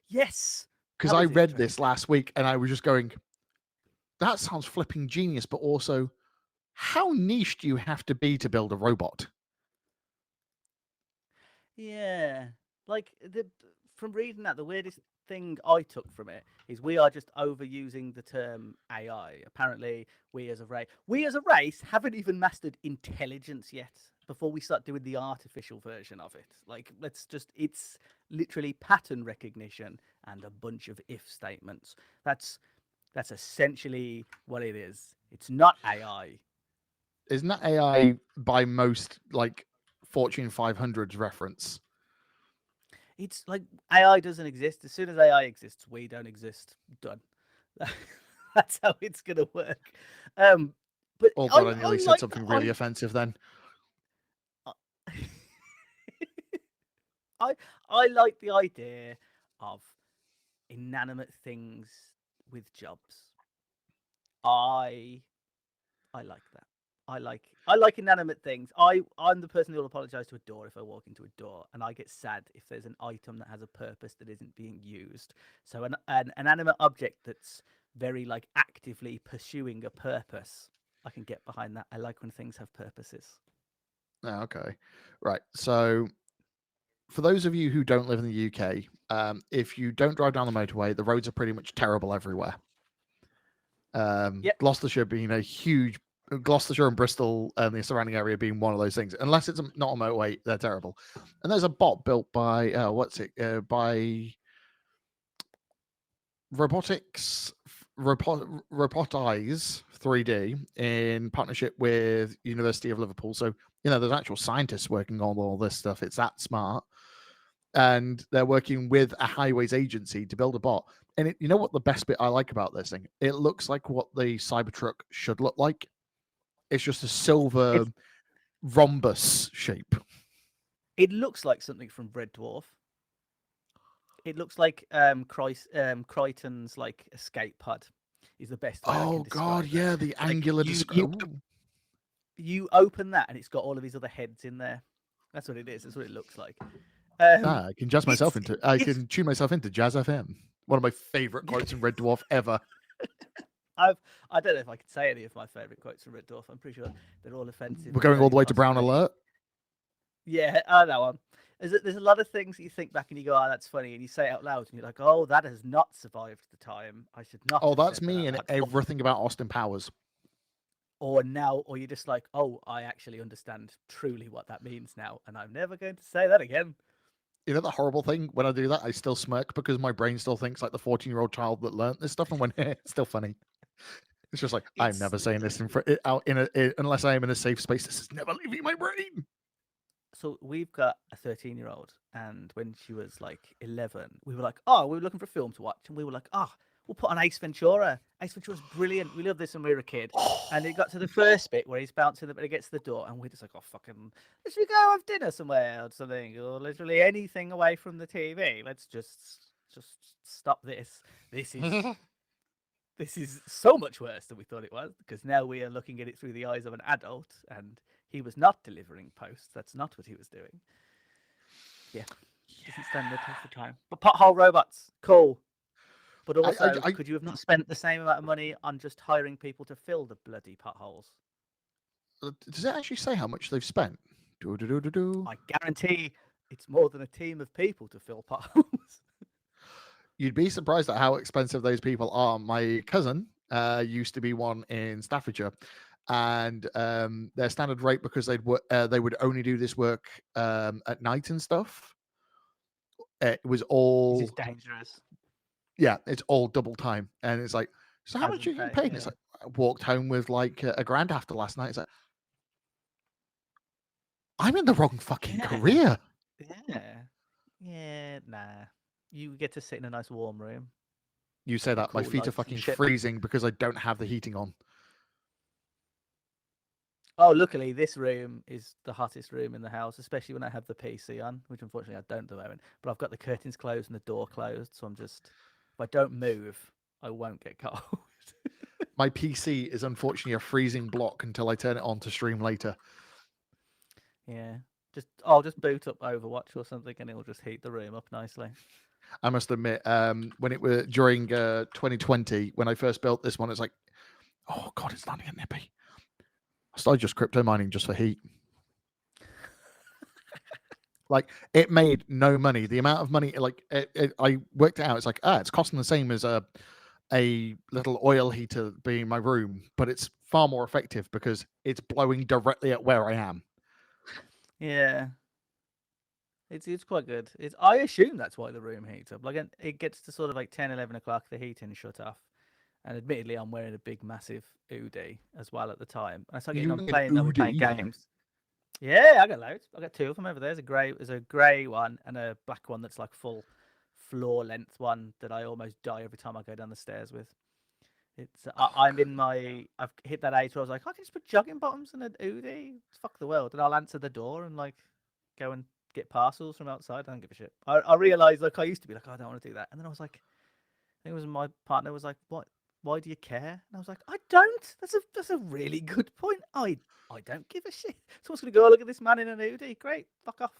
Yes, because I read this last week and I was just going, that sounds flipping genius, but also, how niche do you have to be to build a robot? Yeah, from reading that, the weirdest thing I took from it is we are just overusing the term AI. Apparently, we as a race haven't even mastered intelligence yet before we start doing the artificial version of it. Like, it's literally pattern recognition and a bunch of if statements. That's essentially what it is. It's not AI. Isn't that AI by most like Fortune 500's reference? It's like AI doesn't exist. As soon as AI exists, we don't exist. Done. That's how it's gonna work. But oh God, I nearly said something really offensive then. I like the idea of inanimate things with jobs. I like that. I like inanimate things. I'm the person who will apologise to a door if I walk into a door, and I get sad if there's an item that has a purpose that isn't being used. So an animate object that's very like actively pursuing a purpose, I can get behind that. I like when things have purposes. Oh, okay. Right. So for those of you who don't live in the UK, if you don't drive down the motorway, the roads are pretty much terrible everywhere. Yep. Gloucestershire being a huge, Gloucestershire and Bristol and the surrounding area being one of those things. Unless it's not a motorway, they're terrible. And there's a bot built by by Robotize 3D in partnership with University of Liverpool. So there's actual scientists working on all this stuff. It's that smart, and they're working with a highways agency to build a bot. And you know what the best bit I like about this thing? It looks like what the Cybertruck should look like. It's just a silver rhombus shape. It looks like something from Red Dwarf. It looks like Crichton's like escape pod is the best way I can describe God, it. yeah, the angular you open that and it's got all of his other heads in there. That's what it is. That's what it looks like. I can can tune myself into Jazz FM. One of my favorite quotes in Red Dwarf ever. I don't know if I could say any of my favorite quotes from Red Dwarf. I'm pretty sure they're all offensive. We're going all the way to Brown Alert. Yeah, I know one. There's a lot of things that you think back and you go, "Oh, that's funny," and you say it out loud, and you're like, "Oh, that has not survived the time. I should not." Oh, that's me and everything about Austin Powers. Or you're just like, "Oh, I actually understand truly what that means now, and I'm never going to say that again." You know the horrible thing? When I do that, I still smirk because my brain still thinks like the 14-year-old child that learnt this stuff, and when it's still funny. It's just like I'm never saying this unless I am in a safe space. This is never leaving my brain. So we've got a 13-year-old, and when she was like 11, we were like, "Oh, we were looking for a film to watch," and we were like, "Oh, we'll put on Ace Ventura. Ace Ventura's brilliant. We loved this when we were a kid." And it got to the first bit where he's bouncing but it gets to the door, and we're just like, "Oh, fucking, let's go have dinner somewhere or something, or literally anything away from the TV. Let's just stop this. This is this is so much worse than we thought it was, because now we are looking at it through the eyes of an adult, and he was not delivering posts. That's not what he was doing. Yeah. Doesn't stand the test of time. But pothole robots, cool. But also, could you have not spent the same amount of money on just hiring people to fill the bloody potholes? Does it actually say how much they've spent? I guarantee it's more than a team of people to fill potholes. You'd be surprised at how expensive those people are. My cousin used to be one in Staffordshire, and their standard rate, because they would only do this work at night and stuff. It was all. This is dangerous. Yeah, it's all double time, and it's like, so how much are you getting paid? Yeah. It's like, I walked home with like a grand after last night. It's like, I'm in the wrong fucking career. Yeah, nah. You get to sit in a nice warm room. You say that my feet are fucking freezing because I don't have the heating on. Oh, luckily this room is the hottest room in the house, especially when I have the PC on, which unfortunately I don't at the moment. But I've got the curtains closed and the door closed, so if I don't move, I won't get cold. My PC is unfortunately a freezing block until I turn it on to stream later. Yeah, I'll just boot up Overwatch or something, and it'll just heat the room up nicely. I must admit, when it was during 2020, when I first built this one, it's like, oh god, it's starting to get nippy. I started just crypto mining just for heat. Like, it made no money. The amount of money, like, I worked it out. It's like, it's costing the same as a little oil heater being in my room, but it's far more effective because it's blowing directly at where I am. Yeah. It's quite good. I assume that's why the room heats up. Like, it gets to sort of like 10, 11 o'clock, the heating shut off. And admittedly, I'm wearing a big, massive hoodie as well at the time. And I start getting on playing games. Yeah, I got loads. I got two of them over there. There's a grey one and a black one that's like full floor length one that I almost die every time I go down the stairs with. I've hit that age where I was like, I can just put jogging bottoms and a hoodie. Fuck the world. And I'll answer the door and like go and get parcels from outside. I don't give a shit. I realized, like, I used to be like, I don't want to do that. And then I was like, I think it was my partner was like, what? why do you care? And I was like, I don't. That's a really good point. I don't give a shit. Someone's gonna go, oh, look at this man in an hoodie. Great, fuck off.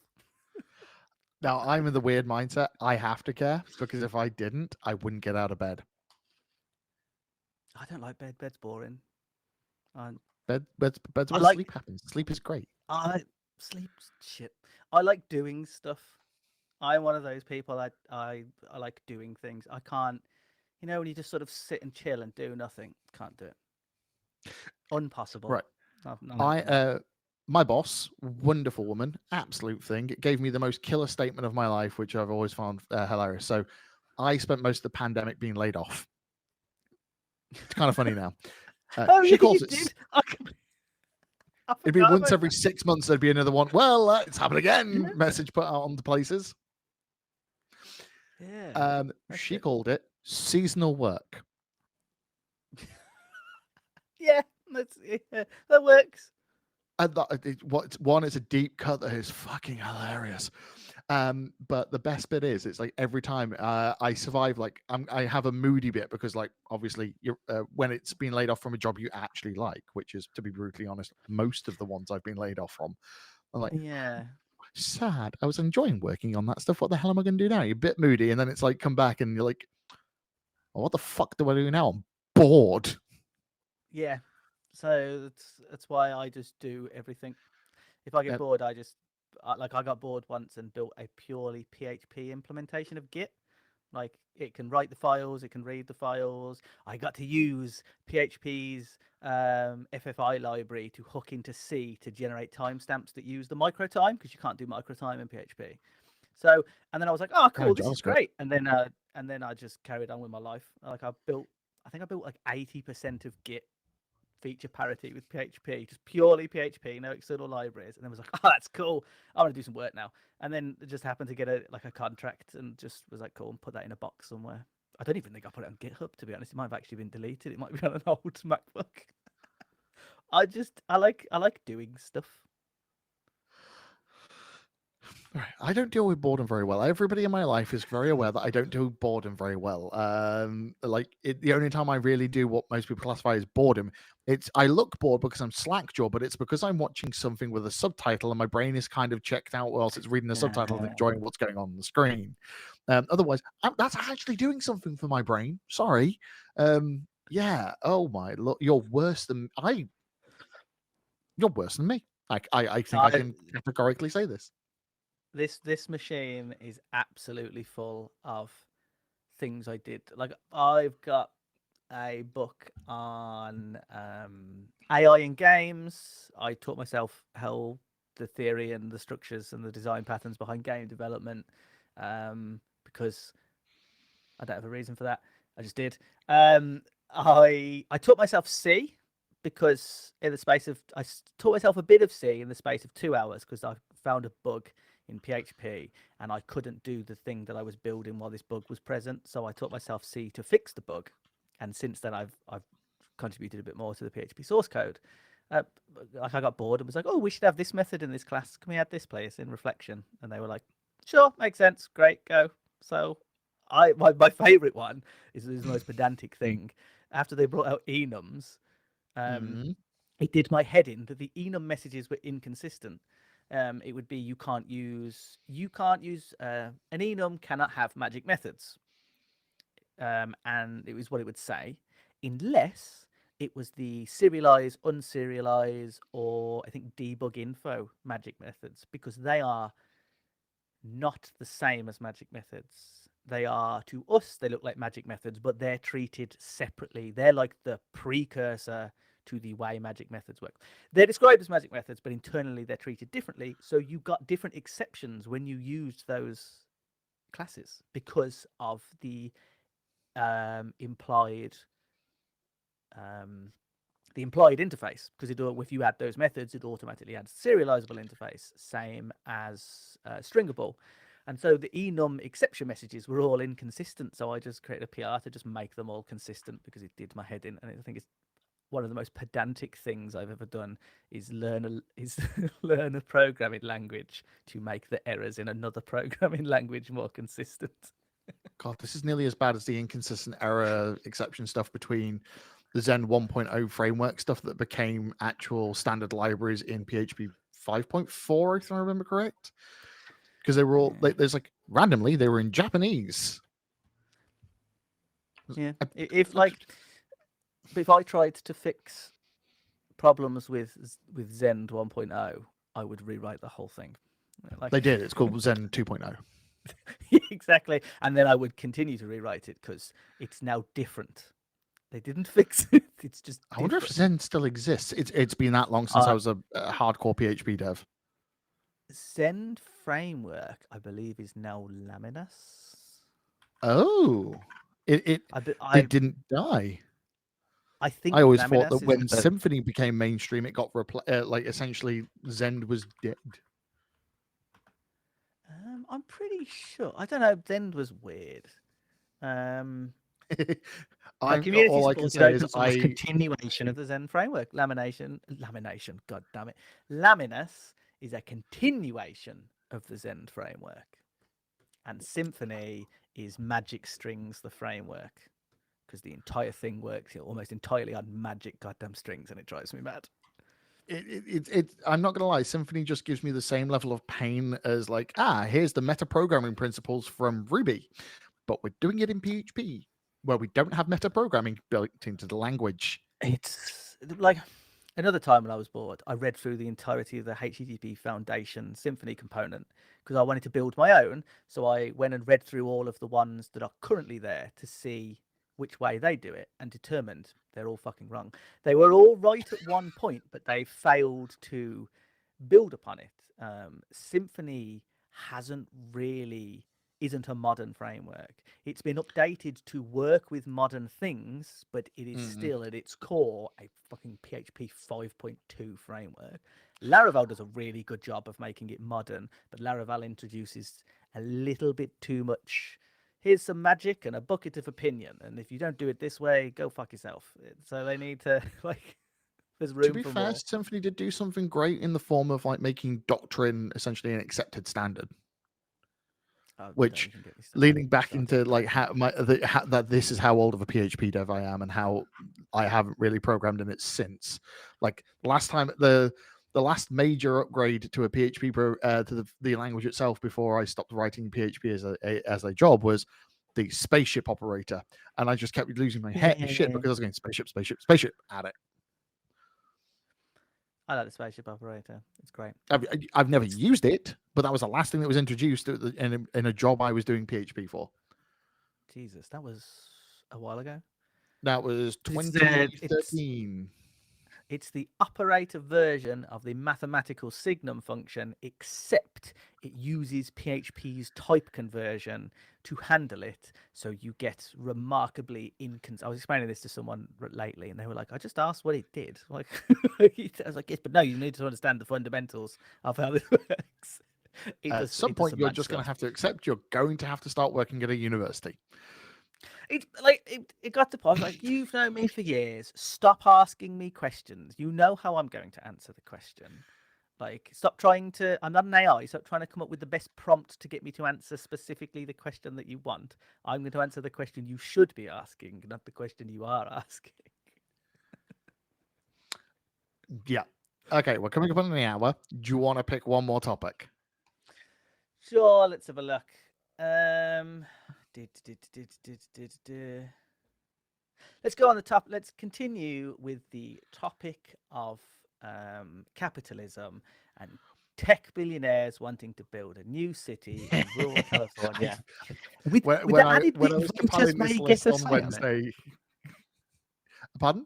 Now, I'm in the weird mindset. I have to care because if I didn't, I wouldn't get out of bed. I don't like bed. Bed's boring. I Bed's I where like sleep happens. Sleep is great. I sleep shit. I like doing stuff. I'm one of those people. I like doing things. I can't. You know, when you just sort of sit and chill and do nothing, can't do it. Impossible. Right. Not I happening. my boss, wonderful woman, absolute thing. It gave me the most killer statement of my life, which I've always found hilarious. So, I spent most of the pandemic being laid off. It's kind of funny now. Oh She yeah, you calls it. did. I It'd be forgot once about every that. 6 months. There'd be another one. Well, it's happened again. Message put out on the places. Yeah, that's She good. called it seasonal work. Yeah, that works. And it's a deep cut that is fucking hilarious. But the best bit is, it's like every time I survive, like I have a moody bit because, like, obviously, you're when it's been laid off from a job you actually like, which is, to be brutally honest, most of the ones I've been laid off from. I'm like, Yeah, sad. I was enjoying working on that stuff. What the hell am I going to do now? You're a bit moody, and then it's like, come back, and you're like, well, what the fuck do I do now? I'm bored. yeah. So that's why I just do everything. If I get Uh, bored, like I got bored once and built a purely PHP implementation of Git. Like it can write the files, it can read the files. I got to use PHP's FFI library to hook into C to generate timestamps that use the micro time because you can't do micro time in PHP. So, and then I was like, oh, and in cool, this is JavaScript. great. And then I just carried on with my life. Like I think I built like 80% of Git feature parity with PHP, just purely PHP, no external libraries. And then was like, oh, that's cool. I want to do some work now. And then it just happened to get a contract and just was like, cool, and put that in a box somewhere. I don't even think I put it on GitHub, to be honest. It might have actually been deleted. It might be on an old MacBook. I like doing stuff. Right. I don't deal with boredom very well. Everybody in my life is very aware that I don't do boredom very well. The only time I really do what most people classify as boredom, it's I look bored because I'm slack-jaw, but it's because I'm watching something with a subtitle and my brain is kind of checked out, or else it's reading the subtitle and enjoying what's going on the screen. Otherwise, that's actually doing something for my brain. Sorry. Yeah. Oh my, look, you're worse than I. You're worse than me. I think I can categorically say this. This machine is absolutely full of things I did. Like I've got a book on AI in games. I taught myself how the theory and the structures and the design patterns behind game development because I don't have a reason for that. I just did. I taught myself C because in the space of taught myself a bit of C in the space of 2 hours because I found a bug in PHP and I couldn't do the thing that I was building while this bug was present. So I taught myself C to fix the bug, and since then I've contributed a bit more to the PHP source code. Uh, like I got bored and was like, oh, we should have this method in this class. Can we add this place in reflection? And they were like, sure, makes sense, great, go. So my favorite one is the most pedantic thing. After they brought out enums, Mm. it did my head in that the enum messages were inconsistent. It would be you can't use an enum cannot have magic methods, and it was what it would say, unless it was the serialize, unserialize, or I think debug info magic methods because they are not the same as magic methods. They are, to us, they look like magic methods, but they're treated separately. They're like the precursor to the way magic methods work. They're described as magic methods, but internally they're treated differently. So you got different exceptions when you used those classes because of implied um, the implied interface, because if you add those methods, it automatically adds serializable interface, same as stringable. And so the enum exception messages were all inconsistent. So I just created a PR to just make them all consistent because it did my head in. And I think it's one of the most pedantic things I've ever done is learn a programming language to make the errors in another programming language more consistent. God, this is nearly as bad as the inconsistent error exception stuff between the Zen 1.0 framework stuff that became actual standard libraries in PHP 5.4, if I remember correct. Because they were all there's like randomly they were in Japanese. Yeah, if I tried to fix problems with Zen 1.0, I would rewrite the whole thing. They did. It's called Zen 2.0. Exactly, and then I would continue to rewrite it because it's now different. They didn't fix it. It's just. I wonder if Zen still exists. It's been that long since I was a hardcore PHP dev. Zen framework, I believe, is now Laminus. Oh, it didn't die. I think I always Laminus thought that when is Symfony became mainstream, it got like essentially Zen was dead. I'm pretty sure. I don't know. Zen was weird. All I can say is continuation of the Zen framework. Lamination. God damn it. Laminus is a continuation of the Zen framework, and Symfony is magic strings the framework, because the entire thing works almost entirely on magic goddamn strings, and it drives me mad. I'm not gonna lie, Symfony just gives me the same level of pain as like, here's the meta programming principles from Ruby, but we're doing it in PHP, where we don't have meta programming built into the language. It's like another time when I was bored, I read through the entirety of the HTTP Foundation Symfony component because I wanted to build my own. So I went and read through all of the ones that are currently there to see which way they do it, and determined they're all fucking wrong. They were all right at one point, but they failed to build upon it. Symfony isn't a modern framework. It's been updated to work with modern things, but it is still at its core a fucking PHP 5.2 framework. Laravel does a really good job of making it modern, but Laravel introduces a little bit too much. Here's some magic and a bucket of opinion, and if you don't do it this way, go fuck yourself. So they need to there's room. To be fair, Symfony did do something great in the form of like making doctrine essentially an accepted standard. Which, leaning back into like that this is how old of a PHP dev I am and how I haven't really programmed in it since. Like last time, the last major upgrade to a PHP to the language itself before I stopped writing PHP as a job was the spaceship operator, and I just kept losing my shit because I was going spaceship at it. I like the spaceship operator. It's great. I've never used it, but that was the last thing that was introduced in a job I was doing PHP for. Jesus, that was a while ago. That was 2013. It's the operator version of the mathematical signum function, except it uses PHP's type conversion to handle it. So you get remarkably I was explaining this to someone lately, and they were like, I just asked what it did. Like, I was like, yes, but no, you need to understand the fundamentals of how this works. At some point, you're just going to have to accept you're going to have to start working at a university. It got to the point, like, you've known me for years. Stop asking me questions. You know how I'm going to answer the question. Like, stop trying to. I'm not an AI. Stop trying to come up with the best prompt to get me to answer specifically the question that you want. I'm going to answer the question you should be asking, not the question you are asking. Yeah. Okay, we're coming up on an hour. Do you want to pick one more topic? Sure, let's have a look. Let's go on the top. Let's continue with the topic of capitalism and tech billionaires wanting to build a new city in rural California. When I was compiling this list on Wednesday, pardon?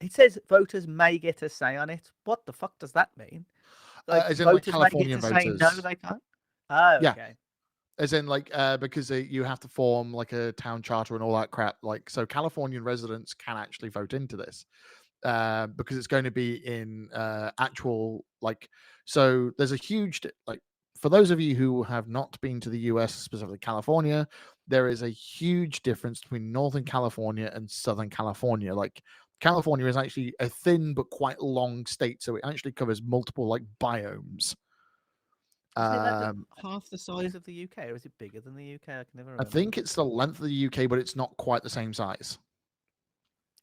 It says voters may get a say on it. What the fuck does that mean? As in like Californian voters. Say, no, they can't. Oh, yeah. Okay. As in like because you have to form like a town charter and all that crap. Like, so Californian residents can actually vote into this because it's going to be in actual like. So there's a huge like. For those of you who have not been to the US, specifically California, there is a huge difference between Northern California and Southern California. Like, California is actually a thin but quite long state, so it actually covers multiple like biomes. Isn't it like Um, half the size of the UK, or is it bigger than the UK? I can never I remember. think it's the length of the UK, but it's not quite the same size.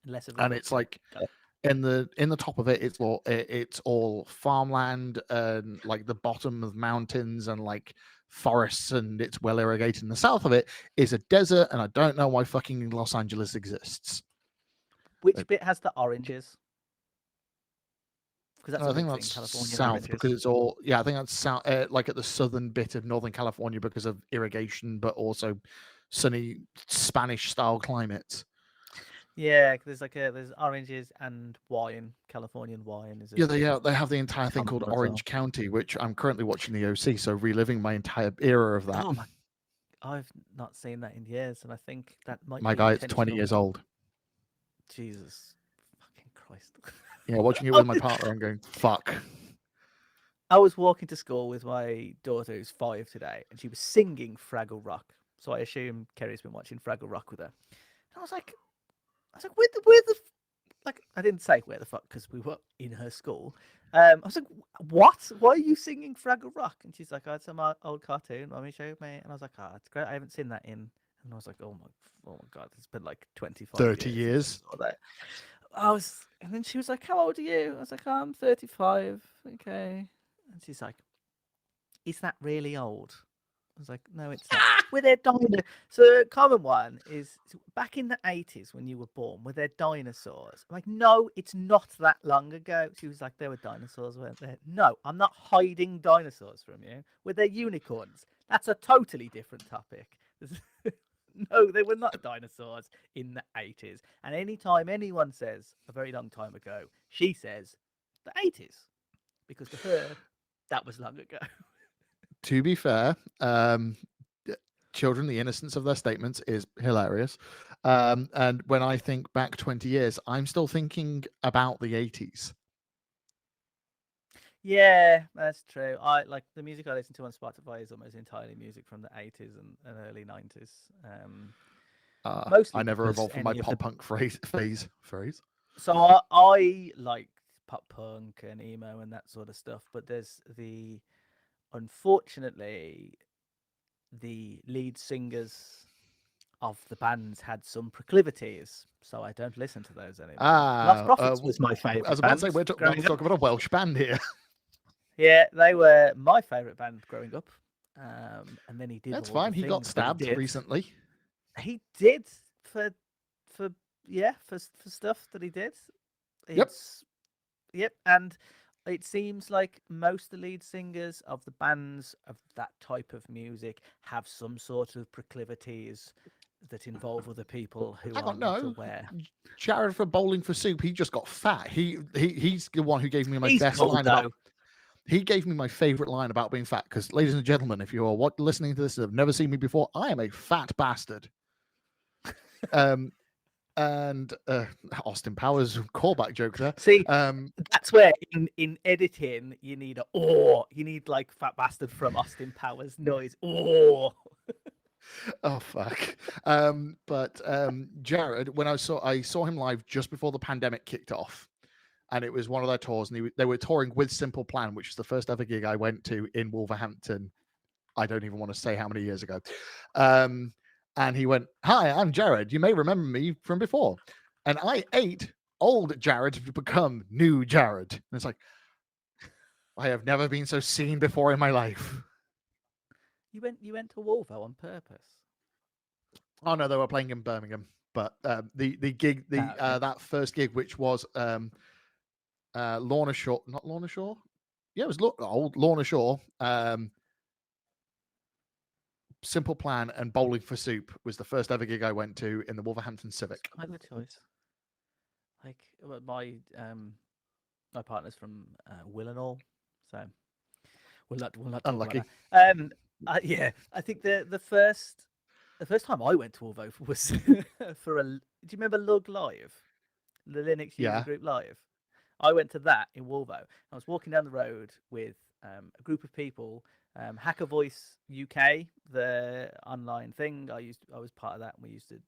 Less of a And it's footprint. like in the top of it, it's all farmland and like the bottom of mountains and like forests, and it's well irrigated. And the south of it is a desert, and I don't know why fucking Los Angeles exists. Which bit has the oranges? Because that's I a think big thing. that's California south oranges. because it's all I think that's south, like at the southern bit of Northern California because of irrigation, but also sunny Spanish style climates. Yeah, there's there's oranges and wine. Californian wine is Yeah, they have the entire thing called common as well. Orange County, which I'm currently watching the OC, so reliving my entire era of that. Oh my! I've not seen that in years, and I think that might My be guy, it's 20 intentional. years old. Jesus, fucking Christ! Yeah, watching it with my partner, I'm going, fuck. I was walking to school with my daughter, who's 5 today, and she was singing Fraggle Rock. So I assume Kerry's been watching Fraggle Rock with her. And I was like, where the like, I didn't say where the fuck because we were in her school. I was like, what? Why are you singing Fraggle Rock? And she's like, oh, it's some old cartoon. Mommy showed me. And I was like, oh, it's great. I haven't seen that in. And I was like, oh my God, it's been like 25 30 years. years. Since I saw that. And then she was like, how old are you? I was like, oh, I'm 35. Okay. And she's like, is that really old? I was like, no, it's not. Were there dinosaurs? So a common one is back in the 80s when you were born, were there dinosaurs? I'm like, no, it's not that long ago. She was like, there were dinosaurs, weren't there? No, I'm not hiding dinosaurs from you. Were there unicorns? That's a totally different topic. No, they were not dinosaurs in the 80s. And anytime anyone says a very long time ago, she says the 80s. Because to her, that was long ago. To be fair, children, the innocence of their statements is hilarious. And when I think back 20 years, I'm still thinking about the 80s. Yeah, that's true. I like the music I listen to on Spotify is almost entirely music from the 80s and early 90s. Mostly I never because evolved from my pop punk phase. So I like pop punk and emo and that sort of stuff, but there's unfortunately the lead singers of the bands had some proclivities, so I don't listen to those anymore. Lost Prophets was my favourite. I was about to say we're talking about a Welsh band here. Yeah, they were my favourite band growing up. And then he did. That's fine. He got stabbed recently. He did for stuff that he did. Yep, and it seems like most of the lead singers of the bands of that type of music have some sort of proclivities that involve other people who are not aware. Jared for Bowling for Soup, he just got fat. He's the one who gave me my best line about. He gave me my favorite line about being fat because, ladies and gentlemen, if you are listening to this and have never seen me before, I am a fat bastard. And Austin Powers callback joke there. See, that's where in editing you need like fat bastard from Austin Powers noise. Oh fuck. But Jared, when I saw him live just before the pandemic kicked off. And it was one of their tours, and they were touring with Simple Plan, which was the first ever gig I went to in Wolverhampton. I don't even want to say how many years ago. And he went, "Hi, I'm Jared. You may remember me from before." And I ate old Jared to become new Jared. And it's like, I have never been so seen before in my life. You went to Wolvo on purpose? Oh no, they were playing in Birmingham. But the gig, that first gig, which was Lorna Shore, not Lorna Shore. Yeah, it was old Lorna Shore. Simple Plan and Bowling for Soup was the first ever gig I went to in the Wolverhampton Civic. I have a choice. Like my partner's from Willenhall, so we'll not Unlucky. Yeah, I think the first time I went to Wolvo was for do you remember Lug Live, the Linux user group live? I went to that in Wolvo. I was walking down the road with a group of people, Hacker Voice UK, the online thing. I was part of that, and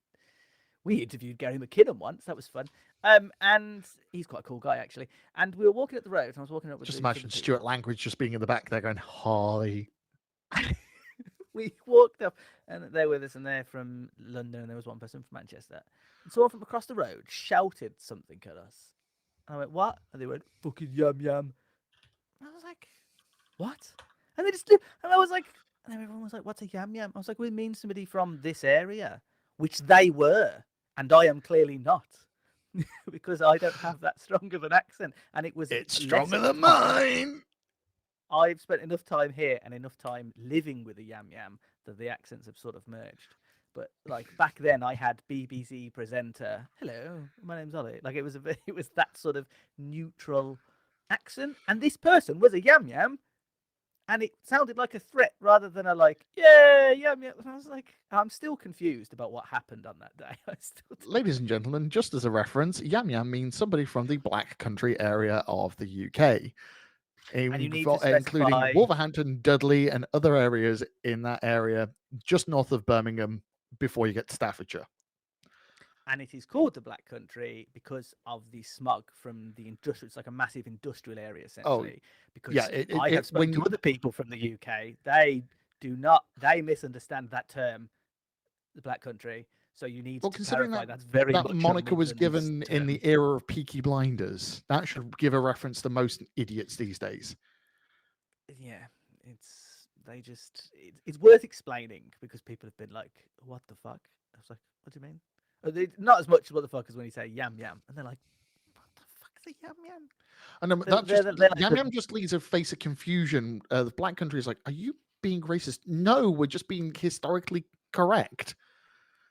we interviewed Gary McKinnon once. That was fun. And he's quite a cool guy actually. And we were walking up the road, and I was walking up with. Just imagine Stuart Langridge just being in the back there going, "Hi." We walked up, and they're with us, and they're from London, and there was one person from Manchester. And someone from across the road shouted something at us. And I went, "What?" And they went, "Fucking yum yum." And I was like, "What?" And they just did. And I was like, and then everyone was like, "What's a yam yam?" I was like, "We mean somebody from this area," which they were, and I am clearly not. Because I don't have that strong of an accent, and it was It's less stronger at the than time. mine. I've spent enough time here and enough time living with a yam yam that the accents have sort of merged. But like back then, I had BBC presenter. Hello, my name's Ollie. Like it was it was that sort of neutral accent, and this person was a yam yam, and it sounded like a threat rather than a like yeah yam yam. And I was like, I'm still confused about what happened on that day. I still Ladies and gentlemen, just as a reference, yam yam means somebody from the Black Country area of the UK. and you need to Including specify. Wolverhampton, Dudley, and other areas in that area just north of Birmingham before you get to Staffordshire. And it is called the Black Country because of the smog from the industrial. It's like a massive industrial area, essentially. Because yeah, I have spoken to other people from the UK. They misunderstand that term, the Black Country. So you need to clarify that's very much that moniker was Midlands given in term. the era of Peaky Blinders. That should give a reference to most idiots these days. Yeah, it's worth explaining because people have been like, "What the fuck?" I was like, "What do you mean?" Not as much what the fuck as when you say yam yam, and they're like, "What the fuck's a yam yam?" And yam yam just leaves a face of confusion. The Black Country is like, are you being racist? No, we're just being historically correct.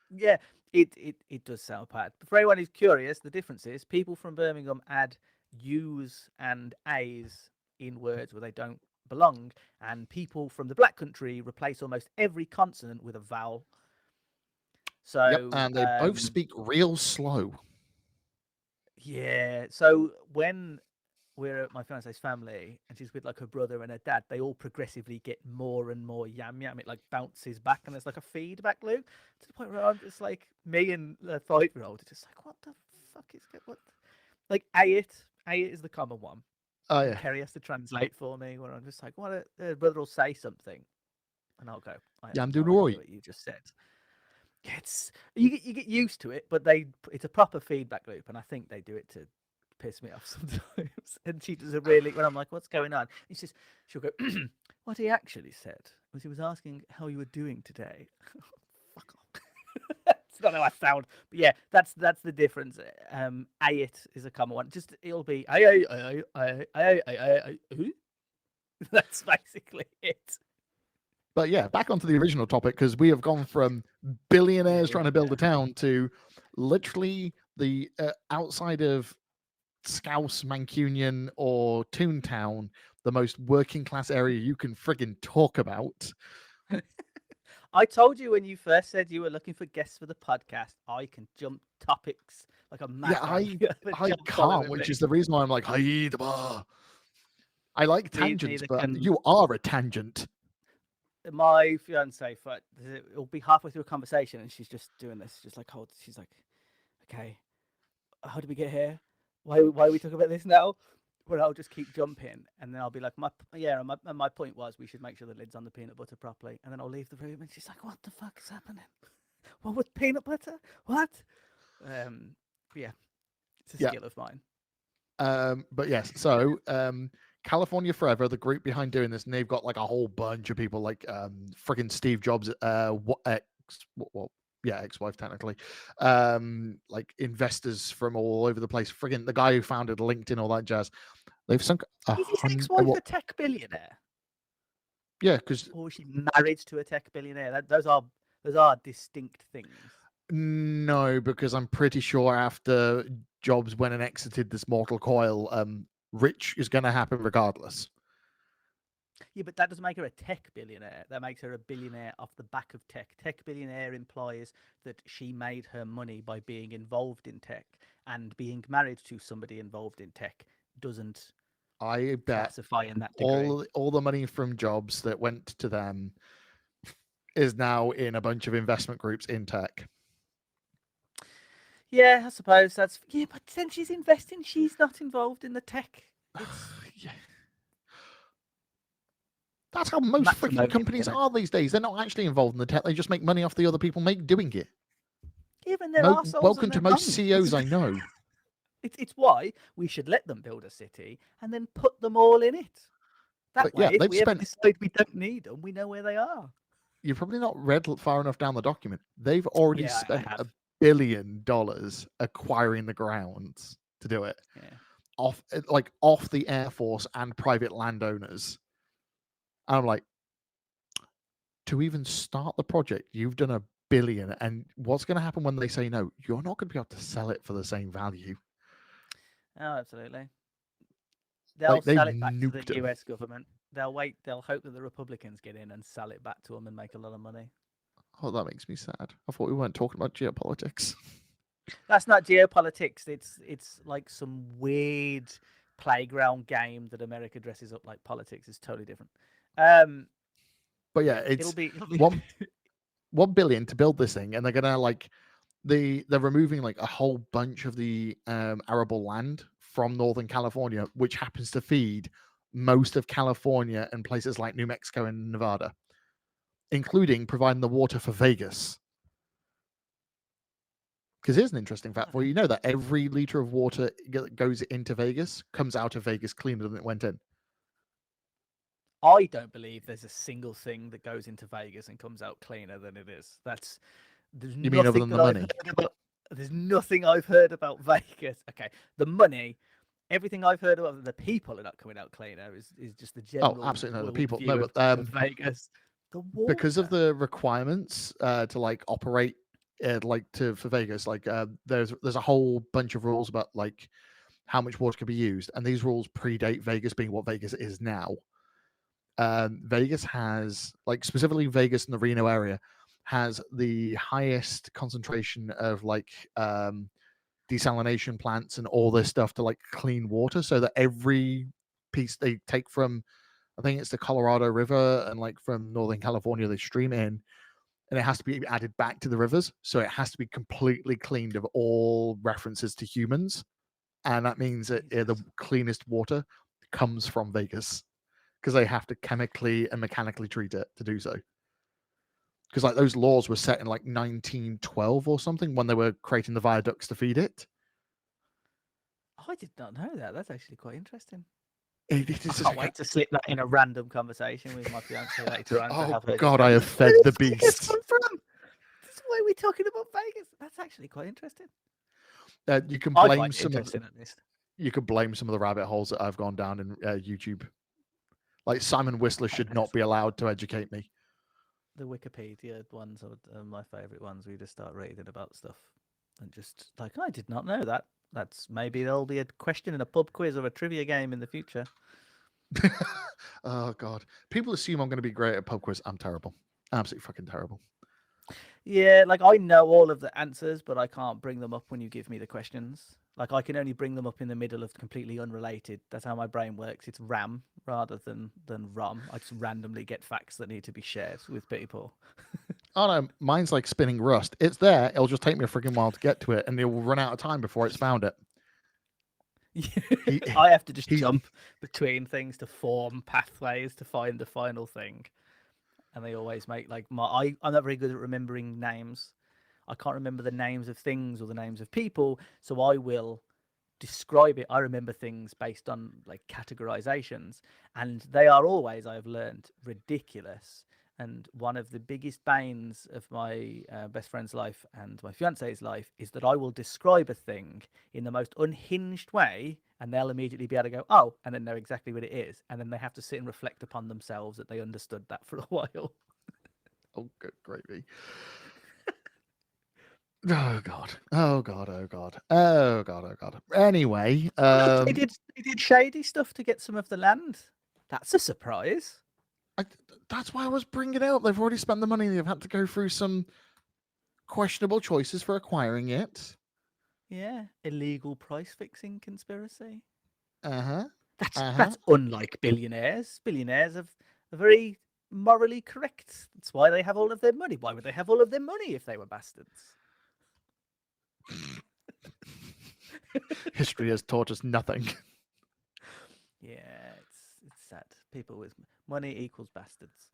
Yeah, it does sound bad. But for anyone who's curious, the difference is people from Birmingham add U's and A's in words where they don't belong, and people from the Black Country replace almost every consonant with a vowel. So, and they both speak real slow. Yeah. So when we're at my fiance's family and she's with like her brother and her dad, they all progressively get more and more yam yam. It like bounces back and there's like a feedback loop to the point where I'm just like, me and the 5-year-old are just like, what the fuck is what? Like, it is the common one. Oh, And yeah. Kerry has to translate for me where I'm just like, what? Her brother will say something and I'll go, I have I'm no doing idea what you just said. It's you get used to it, but it's a proper feedback loop, and I think they do it to piss me off sometimes. And she does a really when I'm like, "What's going on?" And she'll go, "What he actually said was he was asking how you were doing today." Fuck off. It's not how I sound, but yeah, that's the difference. It is a common one. Just it'll be who? That's basically it. But yeah, back onto the original topic, because we have gone from billionaires trying to build a town to literally the outside of Scouse, Mancunian, or Toontown, the most working class area you can friggin' talk about. I told you when you first said you were looking for guests for the podcast, I can jump topics like a madman. Yeah, I can't, which is the reason why I'm like, hi, the bar. I like tangents, but you are a tangent. My fiance, it'll be halfway through a conversation, and she's just doing this, just like, she's like, okay, how did we get here? Why are we talking about this now? Where I'll just keep jumping, and then I'll be like, my point was we should make sure the lid's on the peanut butter properly, and then I'll leave the room, and she's like, what the fuck is happening? What was peanut butter? What? Yeah, it's a skill of mine. But yes, so California Forever, the group behind doing this, and they've got like a whole bunch of people, like friggin' Steve Jobs, ex-wife technically, like investors from all over the place. Friggin' the guy who founded LinkedIn, all that jazz. They've sunk. Is his ex-wife a tech billionaire? Yeah, because or is she married to a tech billionaire? Those are distinct things. No, because I'm pretty sure after Jobs went and exited this mortal coil, rich is going to happen regardless. Yeah, but that doesn't make her a tech billionaire. That makes her a billionaire off the back of tech. Tech billionaire implies that she made her money by being involved in tech, and being married to somebody involved in tech doesn't. I bet classify in that degree. all the money from Jobs that went to them is now in a bunch of investment groups in tech. Yeah, I suppose that's but then she's investing. She's not involved in the tech. Yeah. That's how most freaking Matrimony, companies you know. are these days. They're not actually involved in the tech. They just make money off the other people doing it. Even they're arseholes Welcome and to they're most wrong. CEOs I know. It's why we should let them build a city and then put them all in it. That But way, yeah, if they've we ever spent. decide we don't need them, we know where they are. You've probably not read far enough down the document. They've already Yeah, I spent have. $1 billion acquiring the grounds to do it. Yeah. Off the Air Force and private landowners. And I'm like, to even start the project, you've done $1 billion. And what's going to happen when they say no? You're not going to be able to sell it for the same value. Oh, absolutely. They'll Like, they've sell it back to the nuked it. US government. They'll wait. They'll hope that the Republicans get in and sell it back to them and make a lot of money. Oh, that makes me sad. I thought we weren't talking about geopolitics. That's not geopolitics. It's like some weird playground game that America dresses up like politics. It's totally different. But yeah, it'll it's be 1 billion to build this thing, and they're gonna they're removing like a whole bunch of the arable land from Northern California, which happens to feed most of California and places like New Mexico and Nevada, including providing the water for Vegas. Because here's an interesting fact for you: know that every liter of water that goes into Vegas comes out of Vegas cleaner than it went in. I don't believe there's a single thing that goes into Vegas and comes out cleaner than it is. There's You mean other than the money? There's nothing I've heard about Vegas. Okay, the money, everything I've heard about the people are not coming out cleaner is just the general. Oh, absolutely no. The world people, view no, of but Vegas. The water. because of the requirements to like operate for Vegas, like there's a whole bunch of rules about like how much water can be used, and these rules predate Vegas being what Vegas is now. Vegas has, like, specifically Vegas and the Reno area has the highest concentration of like desalination plants and all this stuff to like clean water, so that every piece they take from, I think it's the Colorado River and like from Northern California, they stream in, and it has to be added back to the rivers. So it has to be completely cleaned of all references to humans. And that means that the cleanest water comes from Vegas, because they have to chemically and mechanically treat it to do so. Because like those laws were set in like 1912 or something when they were creating the viaducts to feed it. I did not know that. That's actually quite interesting. It I is can't wait to slip that in a random conversation with my fiance later on. Oh God, I have fed the beast. That's why we're talking about Vegas. That's actually quite interesting. You can I blame find it some of interesting at least. you could blame some of the rabbit holes that I've gone down in YouTube. Like Simon Whistler should not be allowed to educate me. The Wikipedia ones are my favorite ones. We just start reading about stuff and just like, I did not know that. That's maybe there'll be a question in a pub quiz or a trivia game in the future. Oh God, people assume I'm going to be great at pub quiz. I'm terrible, absolutely fucking terrible. Yeah, like I know all of the answers, but I can't bring them up when you give me the questions. Like I can only bring them up in the middle of completely unrelated. That's how my brain works. It's RAM rather than ROM. I just randomly get facts that need to be shared with people. Oh no, mine's like spinning Rust. It's there. It'll just take me a freaking while to get to it, and it will run out of time before it's found it. I have to just jump between things to form pathways to find the final thing. And they always make like I'm not very good at remembering names. I can't remember the names of things or the names of people, so I will describe it. I remember things based on like categorizations, and they are always, I have learned, ridiculous. And one of the biggest banes of my best friend's life and my fiance's life is that I will describe a thing in the most unhinged way, and they'll immediately be able to go, oh, and then know exactly what it is. And then they have to sit and reflect upon themselves that they understood that for a while. Oh, good gravy. Oh God. Oh God. Oh God. Oh God. Oh God. Anyway, Look, they did shady stuff to get some of the land. That's a surprise. That's why I was bringing it up. They've already spent the money. They've had to go through some questionable choices for acquiring it. Yeah, illegal price fixing conspiracy. Uh-huh. That's unlike billionaires. Billionaires are very morally correct. That's why they have all of their money. Why would they have all of their money if they were bastards? History has taught us nothing. Yeah, it's sad. People with Money equals bastards.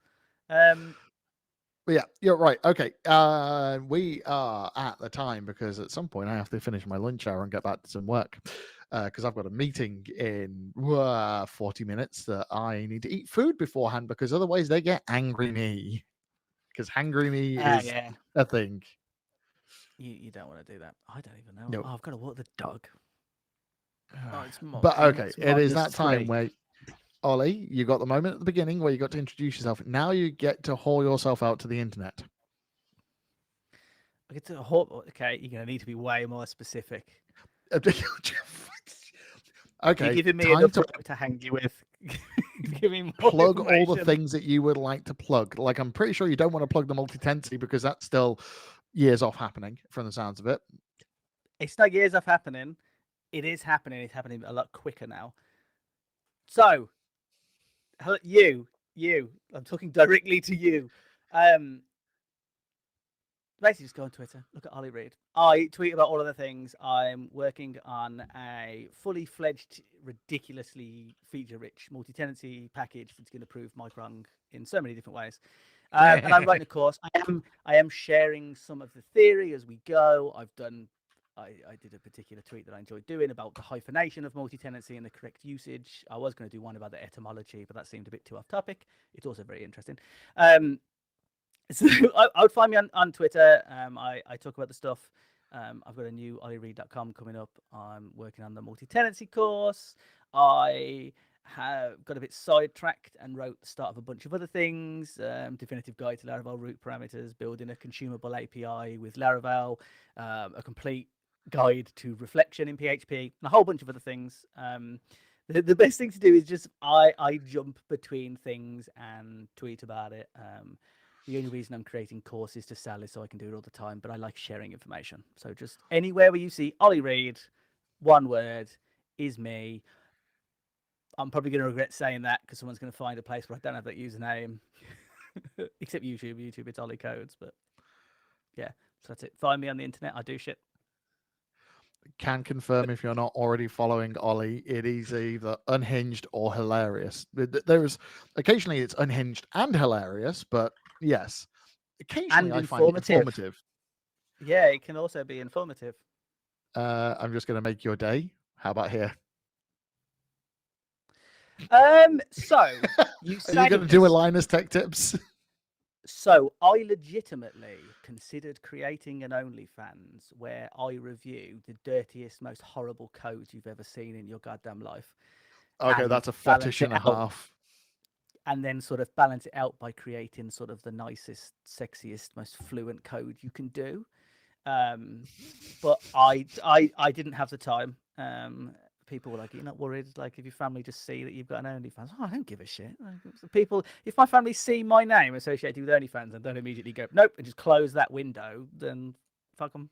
But yeah, you're right. Okay. We are at the time because at some point I have to finish my lunch hour and get back to some work because I've got a meeting in 40 minutes that I need to eat food beforehand because otherwise they get angry me because hangry me is Yeah. a thing. You don't want to do that. I don't even know. No. Oh, I've got to walk the dog. Oh, it's But mocking. okay, It's it is that time -3. where Ollie, you got the moment at the beginning where you got to introduce yourself. Now you get to haul yourself out to the internet. I get to okay, you're gonna need to be way more specific. You're Okay, giving me time enough to rope to hang you with. Give me more plug all the information. things that you would like to plug. Like, I'm pretty sure you don't want to plug the Multitenancy because that's still years off happening from the sounds of it. It's not years off happening. It is happening. It's happening a lot quicker now. So, you, I'm talking directly to you. Basically, just go on Twitter, look at Ollie Reed. I tweet about all of the things. I'm working on a fully fledged, ridiculously feature-rich multi-tenancy package that's going to prove Mike wrong in so many different ways. And I'm writing a course. I am sharing some of the theory as we go. I did a particular tweet that I enjoyed doing about the hyphenation of multi-tenancy and the correct usage. I was going to do one about the etymology, but that seemed a bit too off topic. It's also very interesting. So I would find me on Twitter. I talk about the stuff. I've got a new olliereed.com coming up. I'm working on the multi-tenancy course. I have got a bit sidetracked and wrote the start of a bunch of other things. Definitive guide to Laravel root parameters, building a consumable API with Laravel, a complete guide to reflection in PHP, and a whole bunch of other things. The best thing to do is just I jump between things and tweet about it. The only reason I'm creating courses to sell is so I can do it all the time, but I like sharing information. So just anywhere where you see Ollie Reed, one word, is me. I'm probably going to regret saying that because someone's going to find a place where I don't have that username. Except YouTube. YouTube, it's Ollie Codes. But yeah, so that's it. Find me on the internet. I do shit. Can confirm if you're not already following Ollie, it is either unhinged or hilarious. There's occasionally it's unhinged and hilarious, but yes, occasionally And I find it informative. Yeah, it can also be informative. I'm just going to make your day. How about here? So you Are you going to do a Linus Tech Tips? So I legitimately considered creating an OnlyFans where I review the dirtiest, most horrible codes you've ever seen in your goddamn life. Okay, that's a fetish and a half. And then sort of balance it out by creating sort of the nicest, sexiest, most fluent code you can do. But I didn't have the time. People were like, "You're not worried? Like, if your family just see that you've got an OnlyFans?" Oh, I don't give a shit. People, if my family see my name associated with OnlyFans and don't immediately go, "Nope," and just close that window, then fuck them.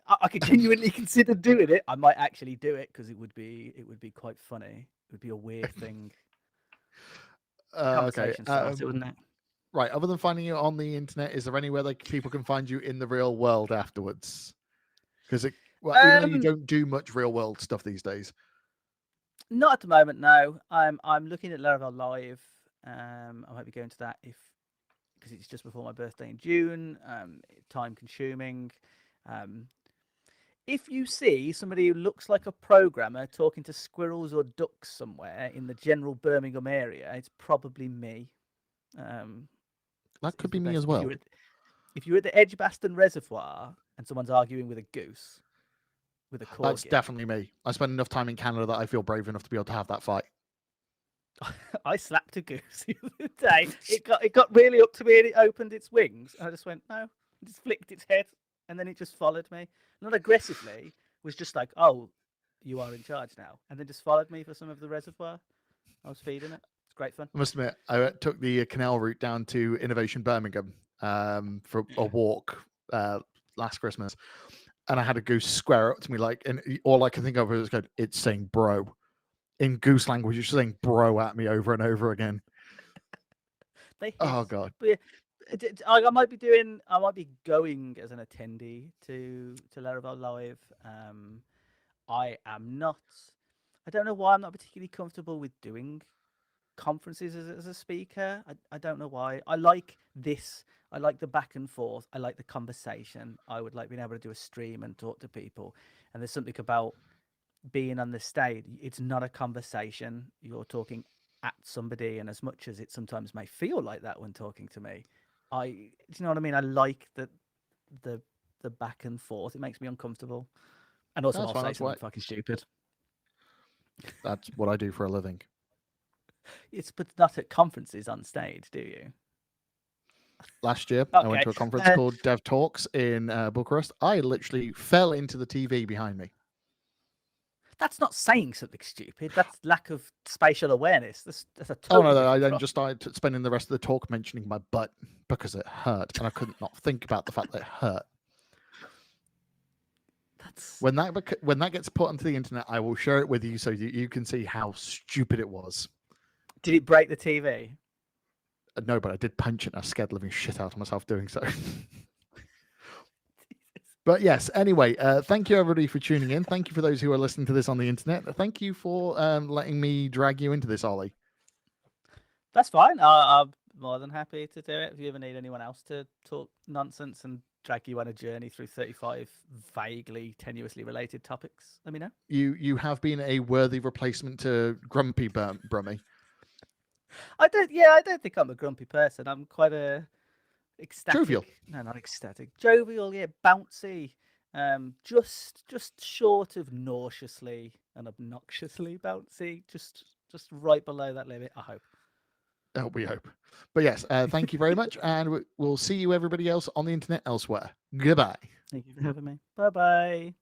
I could genuinely consider doing it. I might actually do it because it would be quite funny. It would be a weird thing. Conversation starter, wouldn't it? Right. Other than finding you on the internet, is there anywhere that people can find you in the real world afterwards? Because even though you don't do much real world stuff these days. Not at the moment, no. I'm looking at Laravel Live. I might be going to that because it's just before my birthday in June. Time consuming. If you see somebody who looks like a programmer talking to squirrels or ducks somewhere in the general Birmingham area, it's probably me. That could be me as well. If you're at the Edgbaston Reservoir and someone's arguing with a goose, with a corgi, that's definitely me. I spend enough time in Canada that I feel brave enough to be able to have that fight. I slapped a goose the other day. It got really up to me and it opened its wings. And I just went, no. It just flicked its head and then it just followed me. Not aggressively, was just like, oh, you are in charge now. And then just followed me for some of the reservoir. I was feeding it. It's great fun. I must admit, I took the canal route down to Innovation Birmingham for a walk last Christmas. And I had a goose square up to me, and all I could think of was, it's saying bro. In goose language, it's saying bro at me over and over again. Oh God! But I might be going as an attendee to Laravel Live. I am not. I don't know why I'm not particularly comfortable with doing conferences as a speaker. I don't know why. I like this. I like the back and forth. I like the conversation. I would like being able to do a stream and talk to people. And there's something about being on the stage. It's not a conversation. You're talking at somebody, and as much as it sometimes may feel like that when talking to me, do you know what I mean? I like the back and forth. It makes me uncomfortable. And also, That's I'll fine, say that's something why- fucking stupid. That's what I do for a living. But not at conferences on stage, do you? Last year, I went Okay. to a conference called Dev Talks in Bucharest. I literally fell into the TV behind me. That's not saying something stupid. That's lack of spatial awareness. That's a Oh totally no, I different then thing. just started spending the rest of the talk mentioning my butt because it hurt, and I couldn't not think about the fact that it hurt. That's When that gets put onto the internet, I will share it with you so you can see how stupid it was. Did it break the TV? No, but I did punch it, and I scared the living shit out of myself doing so. But yes, anyway, thank you everybody for tuning in. Thank you for those who are listening to this on the internet. Thank you for letting me drag you into this, Ollie. That's fine. I'm more than happy to do it. If you ever need anyone else to talk nonsense and drag you on a journey through 35 vaguely, tenuously related topics, let me know. You have been a worthy replacement to Grumpy Brummy. I don't think I'm a grumpy person. I'm quite a ecstatic. Jovial. No, not ecstatic. Jovial, yeah, bouncy. Just short of nauseously and obnoxiously bouncy. Just right below that limit, I hope. We hope. But yes, thank you very much, and we'll see you everybody else on the internet elsewhere. Goodbye. Thank you for having me. Bye bye.